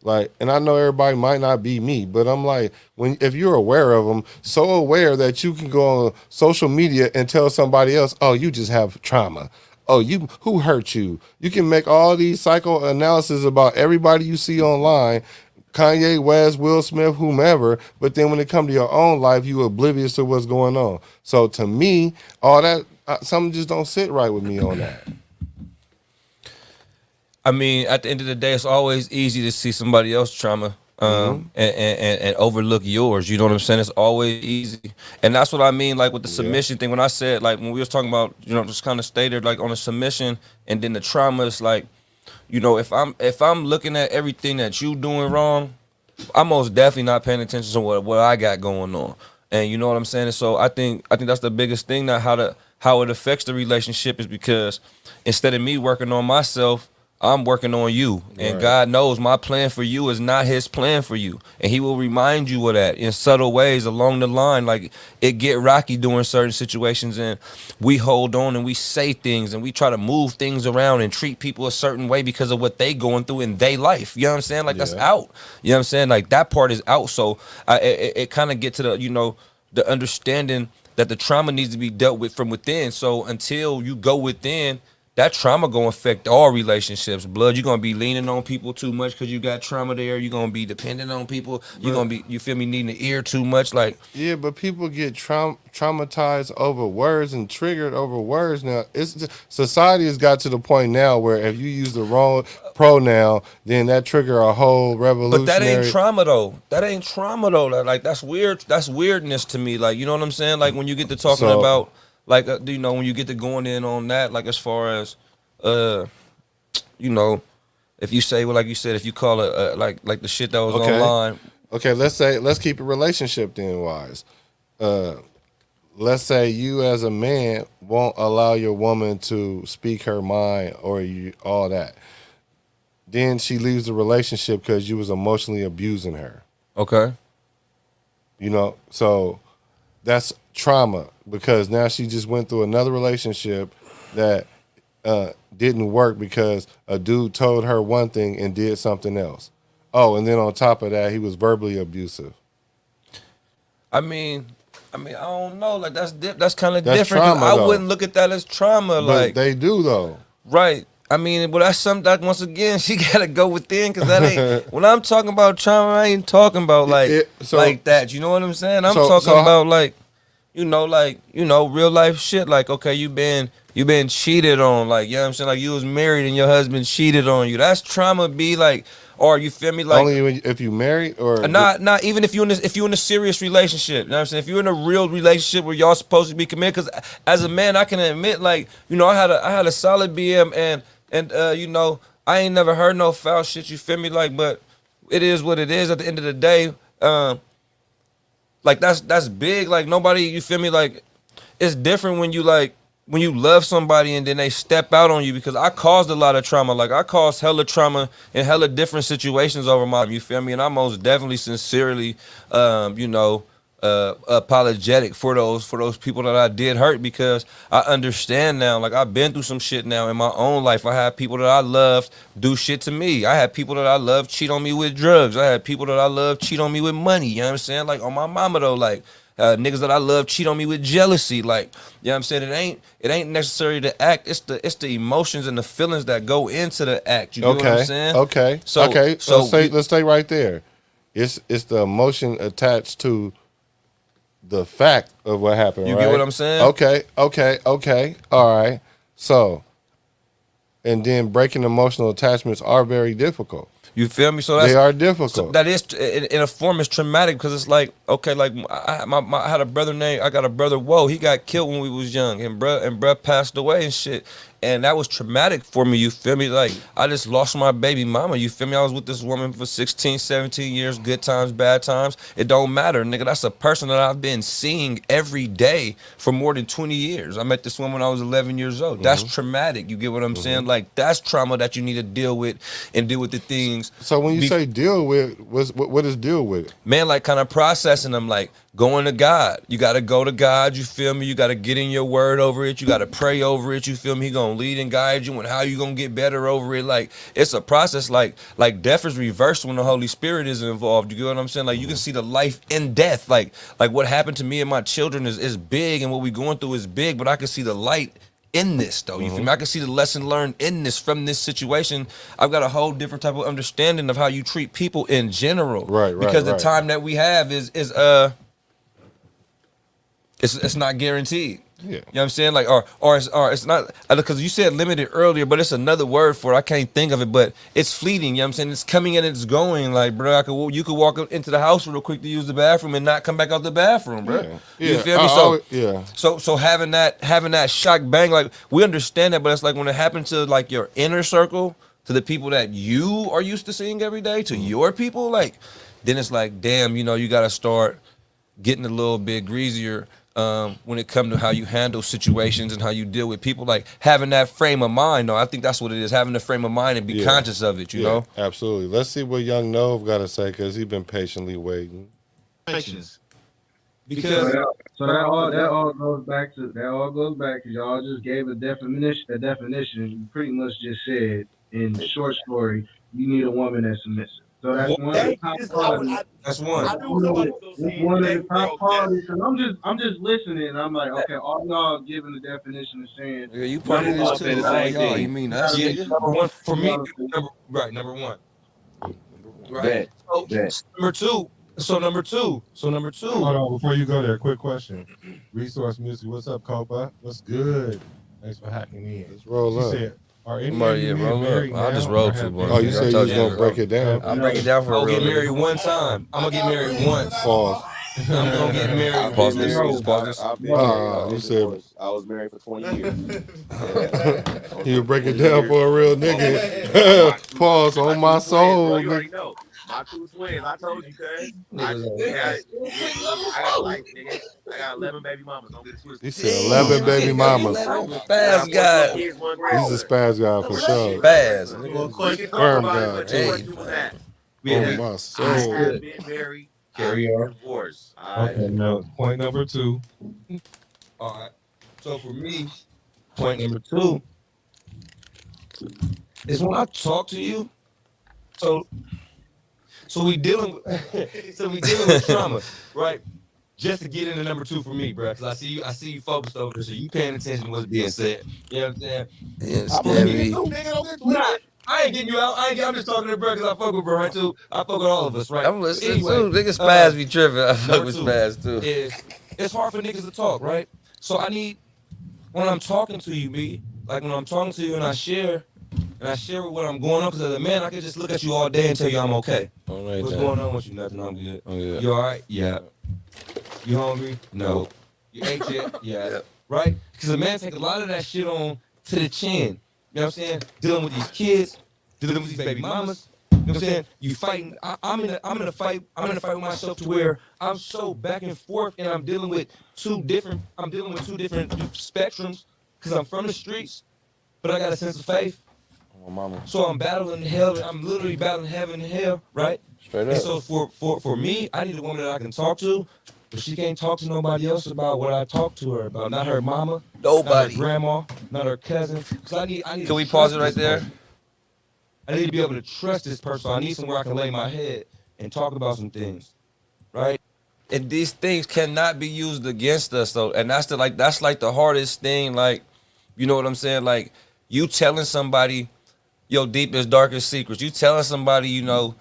Like, and I know everybody might not be me, but I'm like, if you're aware of them, so aware that you can go on social media and tell somebody else, oh, you just have trauma. Oh, who hurt you? You can make all these psychoanalysis about everybody you see online, Kanye West, Will Smith, whomever, but then when it comes to your own life, you oblivious to what's going on. So to me, all that, something just don't sit right with me on that. I mean, at the end of the day, it's always easy to see somebody else's trauma and overlook yours. You know what I'm saying? It's always easy. And that's what I mean, like with the submission thing. When I said, like, when we was talking about, you know, just kind of stated, like, on the submission and then the trauma, it's like, you know, if I'm looking at everything that you doing wrong, I'm most definitely not paying attention to what I got going on. And you know what I'm saying? And so I think that's the biggest thing, that how it affects the relationship is because instead of me working on myself, I'm working on you. And right. God knows my plan for you is not his plan for you. And he will remind you of that in subtle ways along the line. Like, it get rocky during certain situations and we hold on and we say things and we try to move things around and treat people a certain way because of what they going through in their life. You know what I'm saying? Like, that's out. You know what I'm saying? Like, that part is out. So it kind of get to the, you know, the understanding that the trauma needs to be dealt with from within. So until you go within, that trauma gonna affect all relationships. Blood, you're gonna be leaning on people too much because you got trauma there. You're gonna be dependent on people. You're gonna be, you feel me, needing the ear too much. Like, yeah, but people get traumatized over words and triggered over words. Now, society has got to the point now where if you use the wrong pronoun, then that trigger a whole revolutionary. But that ain't trauma though. That ain't trauma though. Like, that's weird. That's weirdness to me. Like, you know what I'm saying? Like, when you get to talking about, like, you know, when you get to going in on that, like, as far as, you know, if you say, well, like you said, if you call it like the shit that was online. Okay, let's keep it relationship then wise. Let's say you as a man won't allow your woman to speak her mind or all that. Then she leaves the relationship because you was emotionally abusing her. Okay. You know, so that's trauma because now she just went through another relationship that didn't work because a dude told her one thing and did something else. Oh, and then on top of that, he was verbally abusive. I mean, I don't know. Like, that's kind of different. Trauma, I wouldn't look at that as trauma. But like, they do though. Right. I mean, but that's something that, once again, she gotta go within, because that ain't, when I'm talking about trauma, I ain't talking about like that. You know what I'm saying? I'm talking about like real life shit. Like, okay, you been cheated on. Like, you know what I'm saying? Like, you was married and your husband cheated on you. That's trauma. Be like, or you feel me? Like, only if you married, or not even if you in a serious relationship. You know what I'm saying? If you're in a real relationship where y'all supposed to be committed, because as a man, I can admit, like, you know, I had a solid BM and you know, I ain't never heard no foul shit. You feel me? Like, but it is what it is. At the end of the day, like, that's big. Like, nobody, you feel me? Like, it's different when you, like, when you love somebody and then they step out on you, because I caused a lot of trauma. Like I caused hella trauma in hella different situations over my life, you feel me? And I most definitely sincerely apologetic for those people that I did hurt, because I understand now. Like I've been through some shit now in my own life. I had people that I loved do shit to me. I had people that I loved cheat on me with drugs. I had people that I loved cheat on me with money. You know what I'm saying? Like on my mama though, like niggas that I love cheat on me with jealousy. Like, you know what I'm saying? It ain't necessary to act. It's the emotions and the feelings that go into the act. You get what I'm saying? Okay. So Let's stay right there. It's the emotion attached to the fact of what happened. You right? get what I'm saying? Okay. All right. So, and then breaking emotional attachments are very difficult. You feel me? So they are difficult. So that is, in a form, it's traumatic, because it's like, okay, like I had a brother named, I got a brother, whoa, he got killed when we was young, and bruh passed away and shit. And that was traumatic for me, you feel me? Like, I just lost my baby mama, you feel me? I was with this woman for 16, 17 years, good times, bad times. It don't matter, nigga. That's a person that I've been seeing every day for more than 20 years. I met this woman when I was 11 years old. That's traumatic, you get what I'm saying? Like, that's trauma that you need to deal with and deal with the things. So when you say deal with, what is deal with? Man, like kind of processing them, like going to God. You got to go to God, you feel me? You got to get in your word over it. You got to pray over it, you feel me? He going to lead and guide you, and how you going to get better over it. Like, it's a process. Like death is reversed when the Holy Spirit is involved. You get what I'm saying? Like, you can see the life in death. Like what happened to me and my children is big, and what we going through is big, but I can see the light in this though. You feel me? I can see the lesson learned in this, from this situation. I've got a whole different type of understanding of how you treat people in general. Right. Because the time that we have is it's not guaranteed. Yeah. You know what I'm saying? Like, or it's not, because you said limited earlier, but it's another word for it. I can't think of it, but it's fleeting. You know what I'm saying? It's coming and it's going. Like, bro, you could walk up into the house real quick to use the bathroom and not come back out the bathroom, bro. Yeah. You feel me? So having that shock bang, like, we understand that, but it's like when it happened to like your inner circle, to the people that you are used to seeing every day, to your people, like, then it's like, damn, you got to start getting a little bit greasier. When it comes to how you handle situations and how you deal with people, like having that frame of mind. No, I think that's what it is, having the frame of mind and be conscious of it, you know? Absolutely. Let's see what young Nove got to say, because he's been patiently waiting. Patience. Because that all goes back because y'all just gave a definition. You pretty much just said in short story, you need a woman that's submissive. So that's one of the top qualities. That's one. I knew somebody was gonna say one of the top qualities. Because I'm just listening. And I'm like, okay, all y'all giving the definition of saying. Yeah, you part of this too. The same thing. You mean us? Number one for me. Number one. Right. Number two. Number two. Hold on, before you go there, quick question. Resource Music, what's up, Copa? What's good? Thanks for hacking in. Let's roll up. Said, are any of you roll married up. I just rolled too, boy. Oh, you said you was going to break it down? I'll break it down for a real. I'll get married one time. I'm going to get married once. Pause. I'm going to get married. Pause this. You said I was married for 20 years. You break it down for a real nigga. Pause on my soul. You already know. My two twins, I told you, cuz. I got life, nigga. I got 11 baby mamas. Don't get it twisted. He said 11 baby mamas. Spaz guy. He's a spaz guy for sure. Spaz. Sperm guy. Hey. Oh, my soul. I've been married. Carry on. Divorced. Okay, no. Point number 2. All right. So for me, point number 2 is when I talk to you. So we dealing with trauma, right? Just to get into number 2 for me, bro, because I see you focused over there, so you paying attention to what's being said. You know what I'm saying? I ain't getting you out. I'm just talking to bro because I fuck with bro, right, too. I fuck with all of us, right? I'm listening too. Niggas spaz be tripping. I fuck with spaz too. It's hard for niggas to talk, right? So I need, when I'm talking to you, B, like when I'm talking to you and I share what I'm going on, because as a man, I can just look at you all day and tell you I'm okay. What's going on with you? Nothing. I'm good. You all right? Yeah. You hungry? No. You ate yet? Yeah. Right? Because a man take a lot of that shit on to the chin. You know what I'm saying? Dealing with these kids, dealing with these baby mamas. You know what I'm saying? You fighting. I'm in a fight with myself to where I'm so back and forth, and I'm dealing with two different spectrums because I'm from the streets, but I got a sense of faith. Oh, mama. So I'm battling hell. I'm literally battling heaven and hell, right? Straight And up. so for me, I need a woman that I can talk to, but she can't talk to nobody else about what I talk to her about. Not her mama, Nobody. not her grandma, not her cousin. Cause I need Can to we pause trust it right this there? person. I need to be able to trust this person. So I need somewhere I can lay my head and talk about some things, right? And these things cannot be used against us though. And that's like the hardest thing, like, you know what I'm saying? Like, you telling somebody your deepest, darkest secrets. You telling somebody, you know,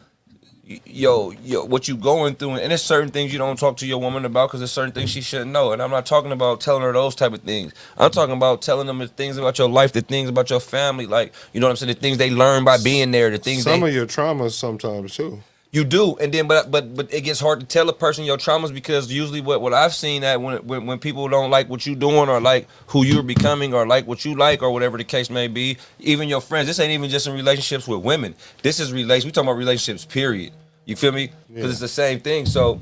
yo, what you going through, and there's certain things you don't talk to your woman about because there's certain things she shouldn't know. And I'm not talking about telling her those type of things. I'm talking about telling them the things about your life, the things about your family, like, you know what I'm saying, the things they learn by being there, the things Some of your traumas sometimes too. you do, and then but it gets hard to tell a person your traumas because usually what I've seen that when people don't like what you doing or like who you're becoming or like what you like or whatever the case may be, even your friends. This ain't even just in relationships with women. This is we talking about relationships. Period. You feel me? Because it's the same thing. So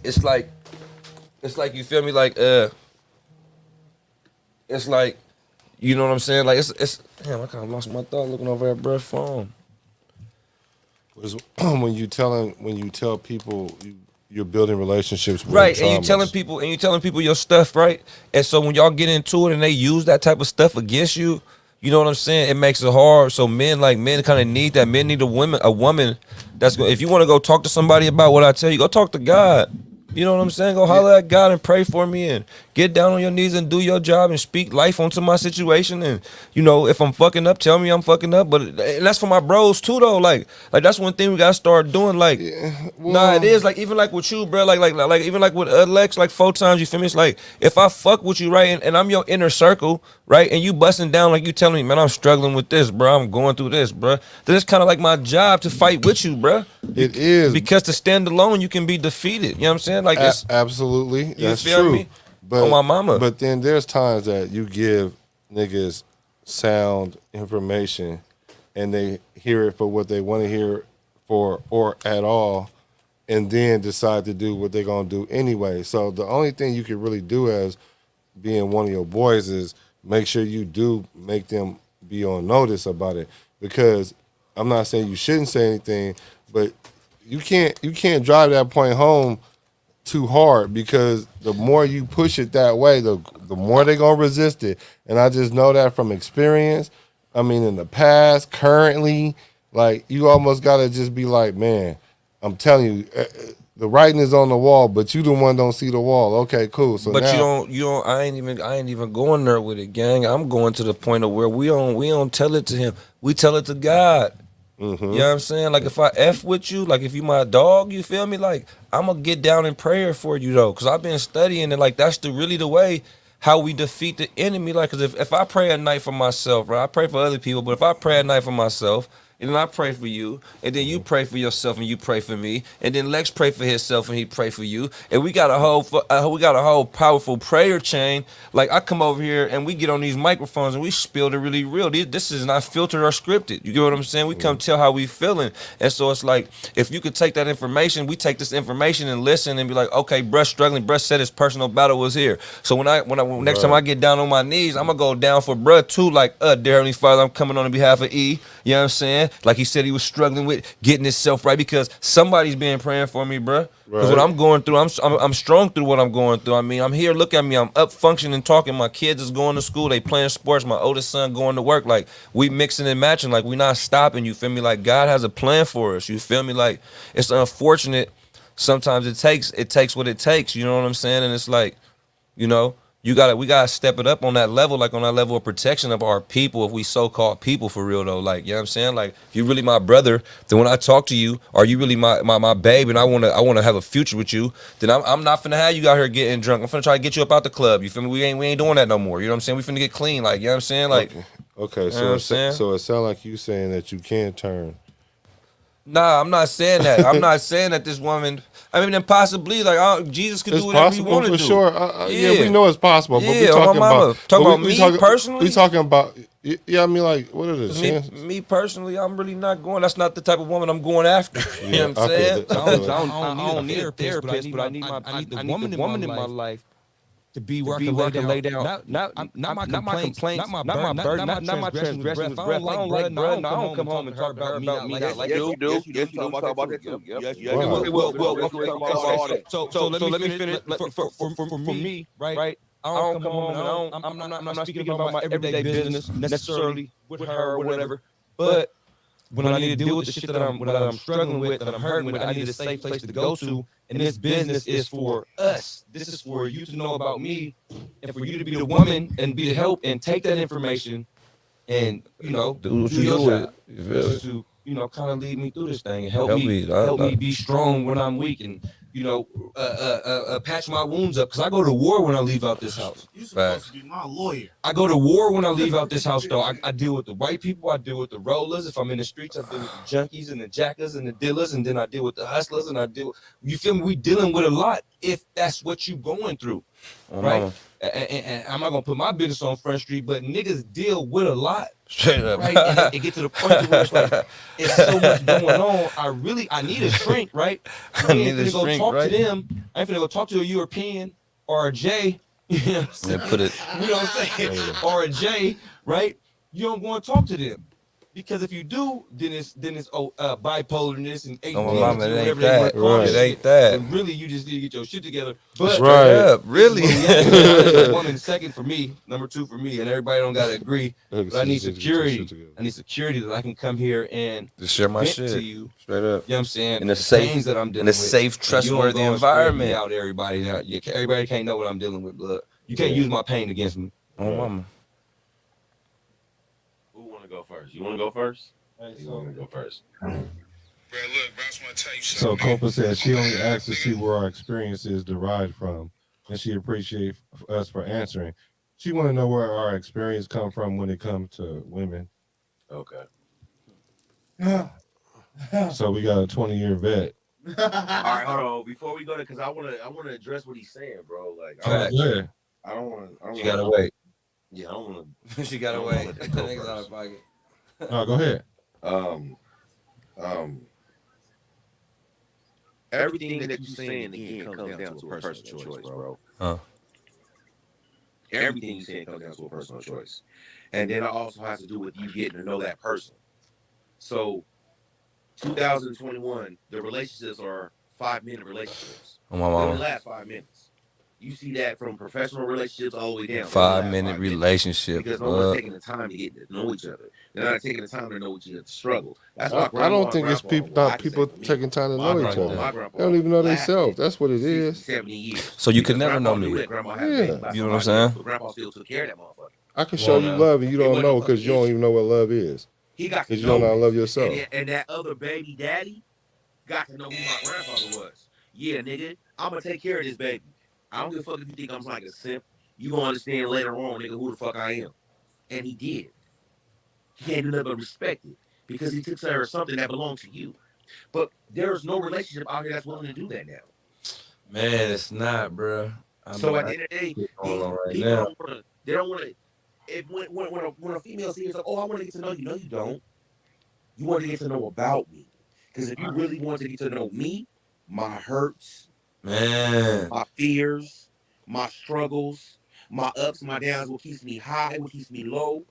it's like you feel me? Like it's like, you know what I'm saying? Like it's damn. I kind of lost my thought looking over at bruh's phone. Was when you tell people you're building relationships with Right, traumas. and you telling people your stuff, right? And so when y'all get into it and they use that type of stuff against you, you know what I'm saying? It makes it hard. So men kind of need that. Men need a woman that's going. If you want to go talk to somebody about what I tell you, go talk to God. You know what I'm saying? Go holler at God and pray for me and get down on your knees and do your job and speak life onto my situation. And, you know, if I'm fucking up, tell me I'm fucking up. But and that's for my bros too, though. Like that's one thing we gotta start doing. Like, nah, it is like even like with you, bro. Like even like with Lex, like 4 times. You feel me? It's like if I fuck with you, right, and I'm your inner circle, right, and you busting down like you telling me, man, I'm struggling with this, bro. I'm going through this, bro. Then it's kind of like my job to fight with you, bro. It is because to stand alone, you can be defeated. You know what I'm saying? Like it's absolutely, that's feel true. me? But On my mama. But then there's times that you give niggas sound information, and they hear it for what they want to hear for or at all, and then decide to do what they're gonna do anyway. So the only thing you can really do as being one of your boys is make sure you do make them be on notice about it. Because I'm not saying you shouldn't say anything, but you can't drive that point home too hard, because the more you push it that way, the more they're gonna resist it. And I just know that from experience. I mean, in the past, currently, like, you almost gotta just be like, man, I'm telling you, the writing is on the wall, but you the one don't see the wall. Okay, cool. So but now, you don't. I ain't even going there with it, gang. I'm going to the point of where we don't tell it to him. We tell it to God. Mm-hmm. You know what I'm saying? Like if I F with you, like if you my dog, you feel me? Like I'm gonna get down in prayer for you though, cause I've been studying it. Like that's really the way how we defeat the enemy. Like, cause if I pray at night for myself, right? I pray for other people, but if I pray at night for myself, and then I pray for you, and then you pray for yourself, and you pray for me, and then Lex pray for himself, and he pray for you, and we got a whole powerful prayer chain. Like I come over here and we get on these microphones and we spill the really real. This is not filtered or scripted. You get what I'm saying? We come tell how we feeling, and so it's like if you could take that information, we take this information and listen and be like, okay, bruh struggling, bruh said his personal battle was here. So when next time I get down on my knees, I'm gonna go down for bruh too. Like, dear Heavenly Father, I'm coming on behalf of E. You know what I'm saying? Like he said he was struggling with getting himself right, because somebody's been praying for me, bruh. Because what I'm going through, I'm strong through what I'm going through. I mean, I'm here, look at me, I'm up functioning, talking. My kids is going to school, they playing sports. My oldest son going to work. Like we mixing and matching, like we not stopping, you feel me? Like God has a plan for us, you feel me? Like it's unfortunate. Sometimes it takes what it takes, you know what I'm saying? And it's like, you know, we gotta step it up on that level, like on that level of protection of our people, if we so-called people for real though. Like, you know what I'm saying? Like if you really my brother, then when I talk to you, are you really my babe, and I wanna have a future with you, then I'm not finna have you out here getting drunk. I'm finna try to get you up out the club. You feel me? We ain't doing that no more. You know what I'm saying? We finna get clean, like, you know what I'm saying? Like okay, you know what I'm saying? So it sounds like you saying that you can turn. Nah, I'm not saying that. I'm not saying that this woman. I mean, then possibly, like, Jesus could do whatever he want to do. It's possible for sure. Yeah, we know it's possible. But Yeah, we talking my mama. about Talking about me personally. We talking about. Yeah, I mean, like, what are the chances? Me personally, I'm really not going. That's not the type of woman I'm going after. You know what I'm saying? I don't need a therapist, but I need the woman in my life to be where I can lay down. Not my complaints, not my burden, not my transgression with breath. I don't like blood. No, I don't come home and talk to her about me not like Yes, you. you do. Yes, you do. Talk about that too. Yep. Yeah, Wow. Okay. So let me finish. For me, right? I don't come home and I'm not speaking about my everyday business necessarily with her or whatever. But when I need to deal with the shit that I'm struggling with, that I'm hurting with, I need a safe place to go to. And this business is for us. This is for you to know about me, and for you to be the woman and be the help and take that information and Do what you your do with job. it. You feel Just me? to kind of lead me through this thing and help Help me me. be strong when I'm weak and patch my wounds up, because I go to war when I leave out this house. You supposed to be my lawyer. I go to war when I leave out this house, though. I deal with the white people. I deal with the rollers. If I'm in the streets, I deal with the junkies and the jackers and the dealers, and then I deal with the hustlers, and you feel me? We dealing with a lot if that's what you going through, right? And I'm not gonna put my business on Front Street, but niggas deal with a lot, Straight up. right? And it get to the point to where it's like, it's so much going on. I need a shrink, right? I need a finna go shrink, talk right? to them. I ain't finna go talk to a European or a J. You know what I'm saying? Yeah, put it. You know what I'm saying? Or a J, right? You don't go and talk to them. Because if you do, then it's bipolarness and ADHD, Oh, my mama, it ain't whatever they that. want to call It it. ain't that. And really, you just need to get your shit together. But Straight Right. up. Really? woman second for me, number 2 for me, and everybody don't gotta agree. But I need security. I need security that I can come here and Just share my vent shit. to you. Straight up. You know what I'm saying? In a The safe, pains that I'm dealing in a with. safe, And you don't trustworthy go and spread me environment. out to everybody. Everybody can't know what I'm dealing with, blood. You can't use my pain against me. Oh, mama. Who want to go first? You want to go first? You want to go first? So Copa said she only asked to see where our experience is derived from, and she appreciates us for answering. She want to know where our experience come from when it comes to women. Okay. So we got a 20-year vet. All right, hold on. Before we go to, because I want to address what he's saying, bro. Like, Facts. Yeah. I don't want to. She gotta wait. Yeah, I don't want to. She gotta I don't wait. wanna let that go Niggas out first. of pocket. No, go ahead. Everything that you're saying again comes down to a personal choice, bro. Huh. Everything you saying comes down to a personal choice, and then it also has to do with you getting to know that person. So, 2021, the relationships are 5-minute relationships. Oh, my They mama. only last 5 minutes. You see that from professional relationships all the way down. 5-minute relationship. Because no one's taking the time to get to know each other. They're not taking the time to know each other's struggle. That's why I don't think it's people taking time to know each other. They don't even know themselves. That's what it is. 70 years. So you can Because never know Grandpa me. knew that Grandma had a Yeah. baby by You know what I'm somebody else, saying? but Grandpa still took care of that motherfucker. I can show you love and you don't know because you don't even know what love is. He got to Because you don't know how to know love yourself. and that other baby daddy got to know who my grandfather was. Yeah, nigga, I'm going to take care of this baby. I don't give a fuck if you think I'm like a simp. You going to understand later on, nigga, who the fuck I am. And he did. He can't do nothing but respect it because he took care of something that belonged to you. But there's no relationship out here that's willing to do that now. Man, it's not, bro. So at the end of the day, right people don't want to. If when a female sees like, oh, I want to get to know you. No, you don't. You want to get to know about me. Because if you really want to get to know me, my hurts, Man. my fears, my struggles, my ups, my downs, what keeps me high, what keeps me low,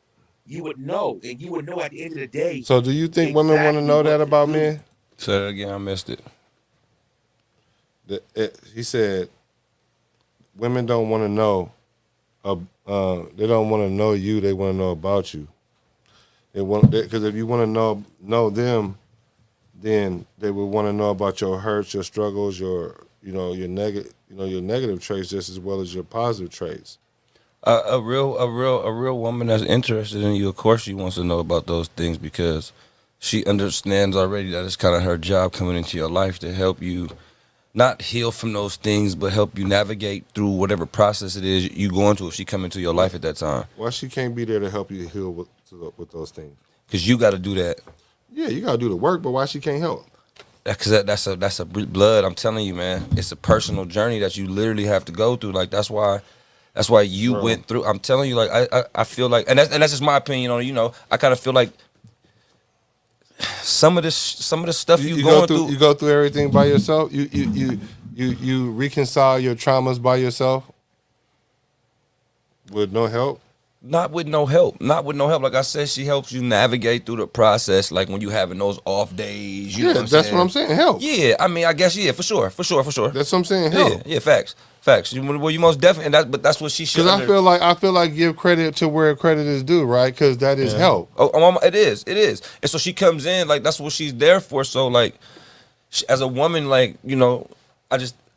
you would know. And you would know at the end of the day. So do you think women want to know that about men? Say that again. I missed it. He said women don't want to know. They don't want to know you. They want to know about you. They want because if you want to know them, then they would want to know about your hurts, your struggles, your negative traits just as well as your positive traits. A real woman that's interested in you, of course, she wants to know about those things because she understands already that it's kind of her job coming into your life to help you not heal from those things, but help you navigate through whatever process it is you going through if she come into your life at that time. Why she can't be there to help you heal with those things? Because you got to do that. Yeah, you got to do the work, but why she can't help? Because that's a blood. I'm telling you, man. It's a personal journey that you literally have to go through. Like that's why you went through. I'm telling you, like I feel like, and that's just my opinion on it. I kind of feel like some of this stuff you going through. You go through everything by yourself. You reconcile your traumas by yourself. With no help. Not with no help. Not with no help. Like I said, she helps you navigate through the process. Like when you having those off days. You know what I'm that's saying? what I'm saying. Help. Yeah, I mean, I guess for sure. That's what I'm saying. Yeah, Help. yeah, facts. Well, you most definitely, but that's what she should. Because I feel like give credit to where credit is due, right? Because that is help. It is. And so she comes in like that's what she's there for. So like, as a woman, like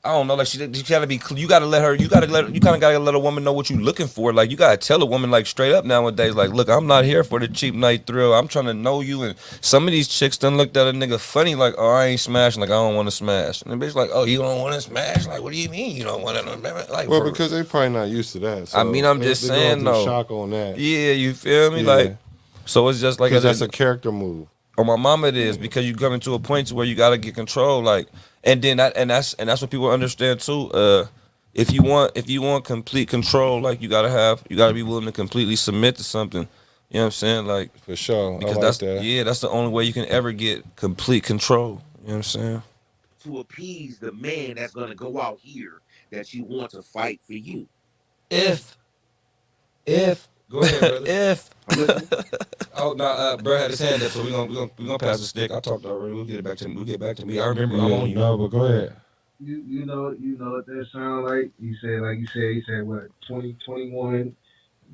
I don't know, like she gotta be. You kind of gotta let a woman know what you're looking for. Like you gotta tell a woman like straight up nowadays, like, look, I'm not here for the cheap night thrill. I'm trying to know you. And some of these chicks done looked at a nigga funny, like, oh, I ain't smashing, like I don't want to smash. And the bitch like, oh, you don't want to smash? Like, what do you mean you don't want to? Like, well, because they probably not used to that. So I mean, I'm just saying though. Shock on that. Yeah, you feel me? Yeah. Like, so it's just like that's a character move. On my mama, it is because you coming to a point to where you gotta get control, like, and that's what people understand too. If you want complete control, like you gotta be willing to completely submit to something. You know what I'm saying? Like for sure, because that's the only way you can ever get complete control. You know what I'm saying? To appease the man that's gonna go out here that you want to fight for you. If go ahead, brother. If oh no, bro had his hand up, so we gonna pass the stick. I talked already. We'll get back to me. I remember. I'm on you. No, but go ahead. You know what that sound like? You said what 2021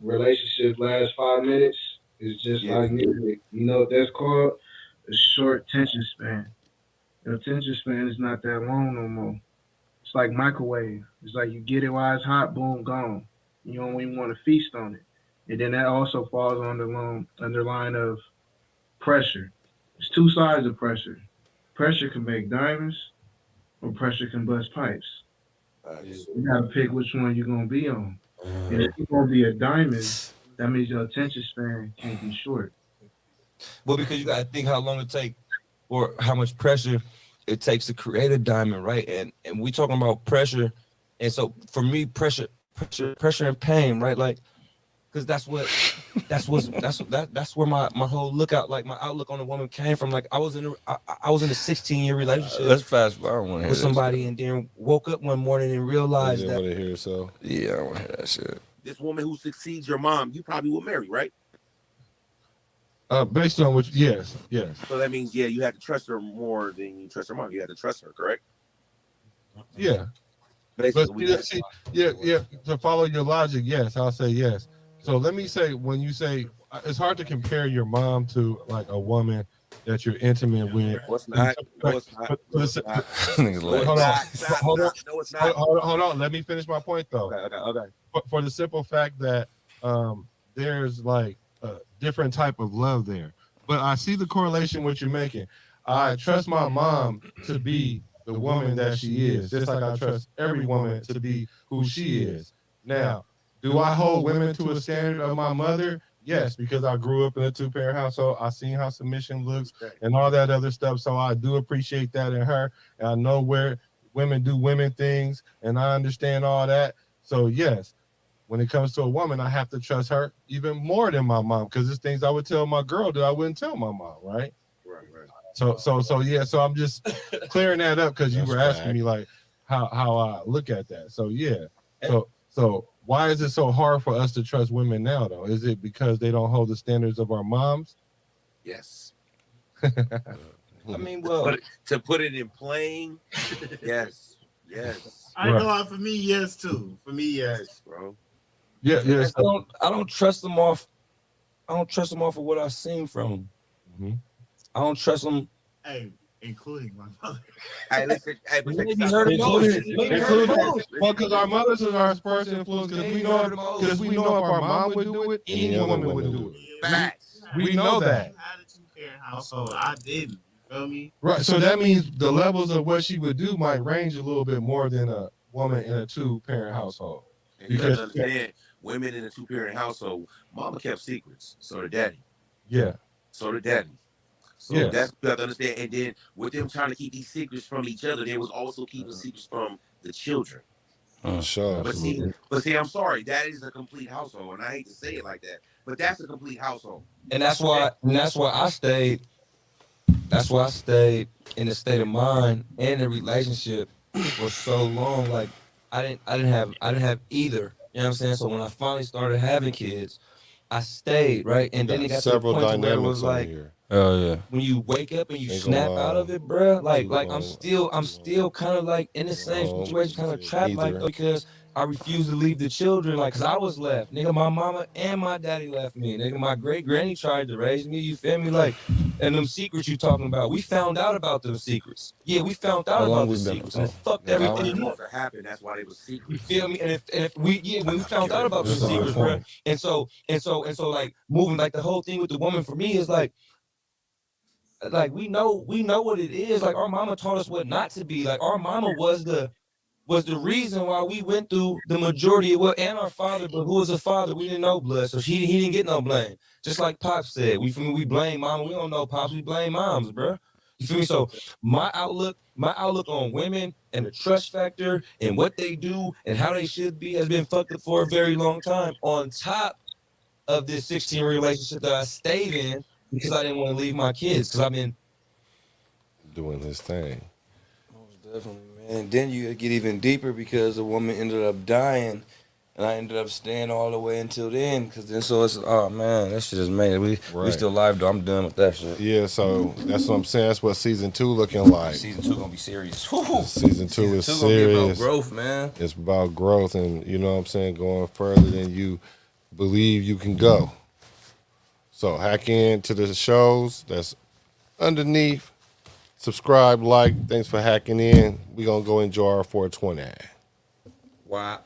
relationships last 5 minutes is just like music. You know what that's called? A short attention span. Your attention span is not that long no more. It's like microwave. It's like you get it while it's hot, boom, gone. You don't even want to feast on it. And then that also falls on the underline of pressure. There's two sides of pressure. Pressure can make diamonds, or pressure can bust pipes. You gotta pick which one you're gonna be on. And if you're gonna be a diamond, that means your attention span can't be short. Well, because you gotta think how long it takes or how much pressure it takes to create a diamond, right? And we talking about pressure, and so for me, pressure and pain, right? Like, because that's where my whole my outlook on a woman came from. Like I was in a 16-year relationship. Let's fast. I don't want to hear with somebody, and then woke up one morning and realized that. I want to hear so. Yeah, I don't want to hear that shit. This woman who succeeds your mom, you probably will marry, right? Based on which, yes. So that means, you have to trust her more than you trust her mom. You have to trust her, correct? Yeah. Basically, to follow your logic, yes, I'll say yes. So let me say, when you say, it's hard to compare your mom to like a woman that you're intimate with. What's not? Hold on. Let me finish my point though. Okay. For the simple fact that there's like a different type of love there. But I see the correlation what you're making. I trust my mom to be the woman that she is, just like I trust every woman to be who she is. Now, do I hold women to a standard of my mother? Yes, because I grew up in a 2-parent household. I seen how submission looks and all that other stuff. So I do appreciate that in her. And I know where women do women things, and I understand all that. So yes, when it comes to a woman, I have to trust her even more than my mom, because there's things I would tell my girl that I wouldn't tell my mom, right? Right. So yeah. So I'm just clearing that up because you were asking me like how I look at that. So yeah. So why is it so hard for us to trust women now, though? Is it because they don't hold the standards of our moms? Yes. I mean, well, to put it in plain, yes. I know for me, yes too. For me, yes, bro. Yeah. I don't trust them off. I don't trust them off of what I've seen from them. Mm-hmm. I don't trust them. Hey, including my mother. Hey, listen. Hey, but Maybe you heard it most. Well, because our mothers are our first influence. Because we know if our mom would do it, any woman would do it. Facts. We know that. I had a 2-parent household. I didn't. You feel me? Right. So that means the levels of what she would do might range a little bit more than a woman in a 2-parent household. And you gotta understand, women in a 2-parent household, mama kept secrets. So did daddy. Yeah. So did daddy. So that's you have to understand. And then with them trying to keep these secrets from each other, they was also keeping secrets from the children. Sure. But see, I'm sorry, that is a complete household, and I hate to say it like that, but that's a complete household. And that's why I stayed. That's why I stayed in a state of mind and a relationship for so long. Like I didn't have either. You know what I'm saying? So when I finally started having kids, I stayed, right? And then Got it got to the several point to where it was dynamics over like, here. Oh yeah. when you wake up and you Single snap out of mom, it, bruh, like I'm single still kind of like in the same home, situation, kind of trapped like neither. though, because I refuse to leave the children, like, cause I was left, nigga. My mama and my daddy left me, nigga. My great granny tried to raise me, you feel me, like, and them secrets you talking about, we found out about them secrets. Yeah, we found out How long about the we been? secrets, and it Oh, fucked That's everything what's up. supposed to happen. That's why they were You secrets. feel me? And if we when we found out about them that's a good secrets, bruh, point. and so like moving like the whole thing with the woman for me is like we know what it is. Like our mama taught us what not to be. Like our mama was the reason why we went through the majority of what, and our father, but who was a father? We didn't know blood, so he didn't get no blame. Just like Pops said, we feel me, we blame mama. We don't know Pops, we blame moms, bro. You feel me? So my outlook on women and the trust factor and what they do and how they should be has been fucked up for a very long time. On top of this 16 relationship that I stayed in because I didn't want to leave my kids because I've been Doing his thing. Most definitely, man. And then you get even deeper because the woman ended up dying, and I ended up staying all the way until then. Cause then, so it's oh man, that shit is made. We Right. still live though. I'm done with that shit. Yeah, so that's what I'm saying. That's what season 2 looking like. Season 2 gonna be serious. Woo. Season 2 is Season 2 gonna be about serious. growth, man. It's about growth, and you know what I'm saying, going further than you believe you can go. So hack into the shows that's underneath. Subscribe, like. Thanks for hacking in. We gonna go enjoy our 420. Wow.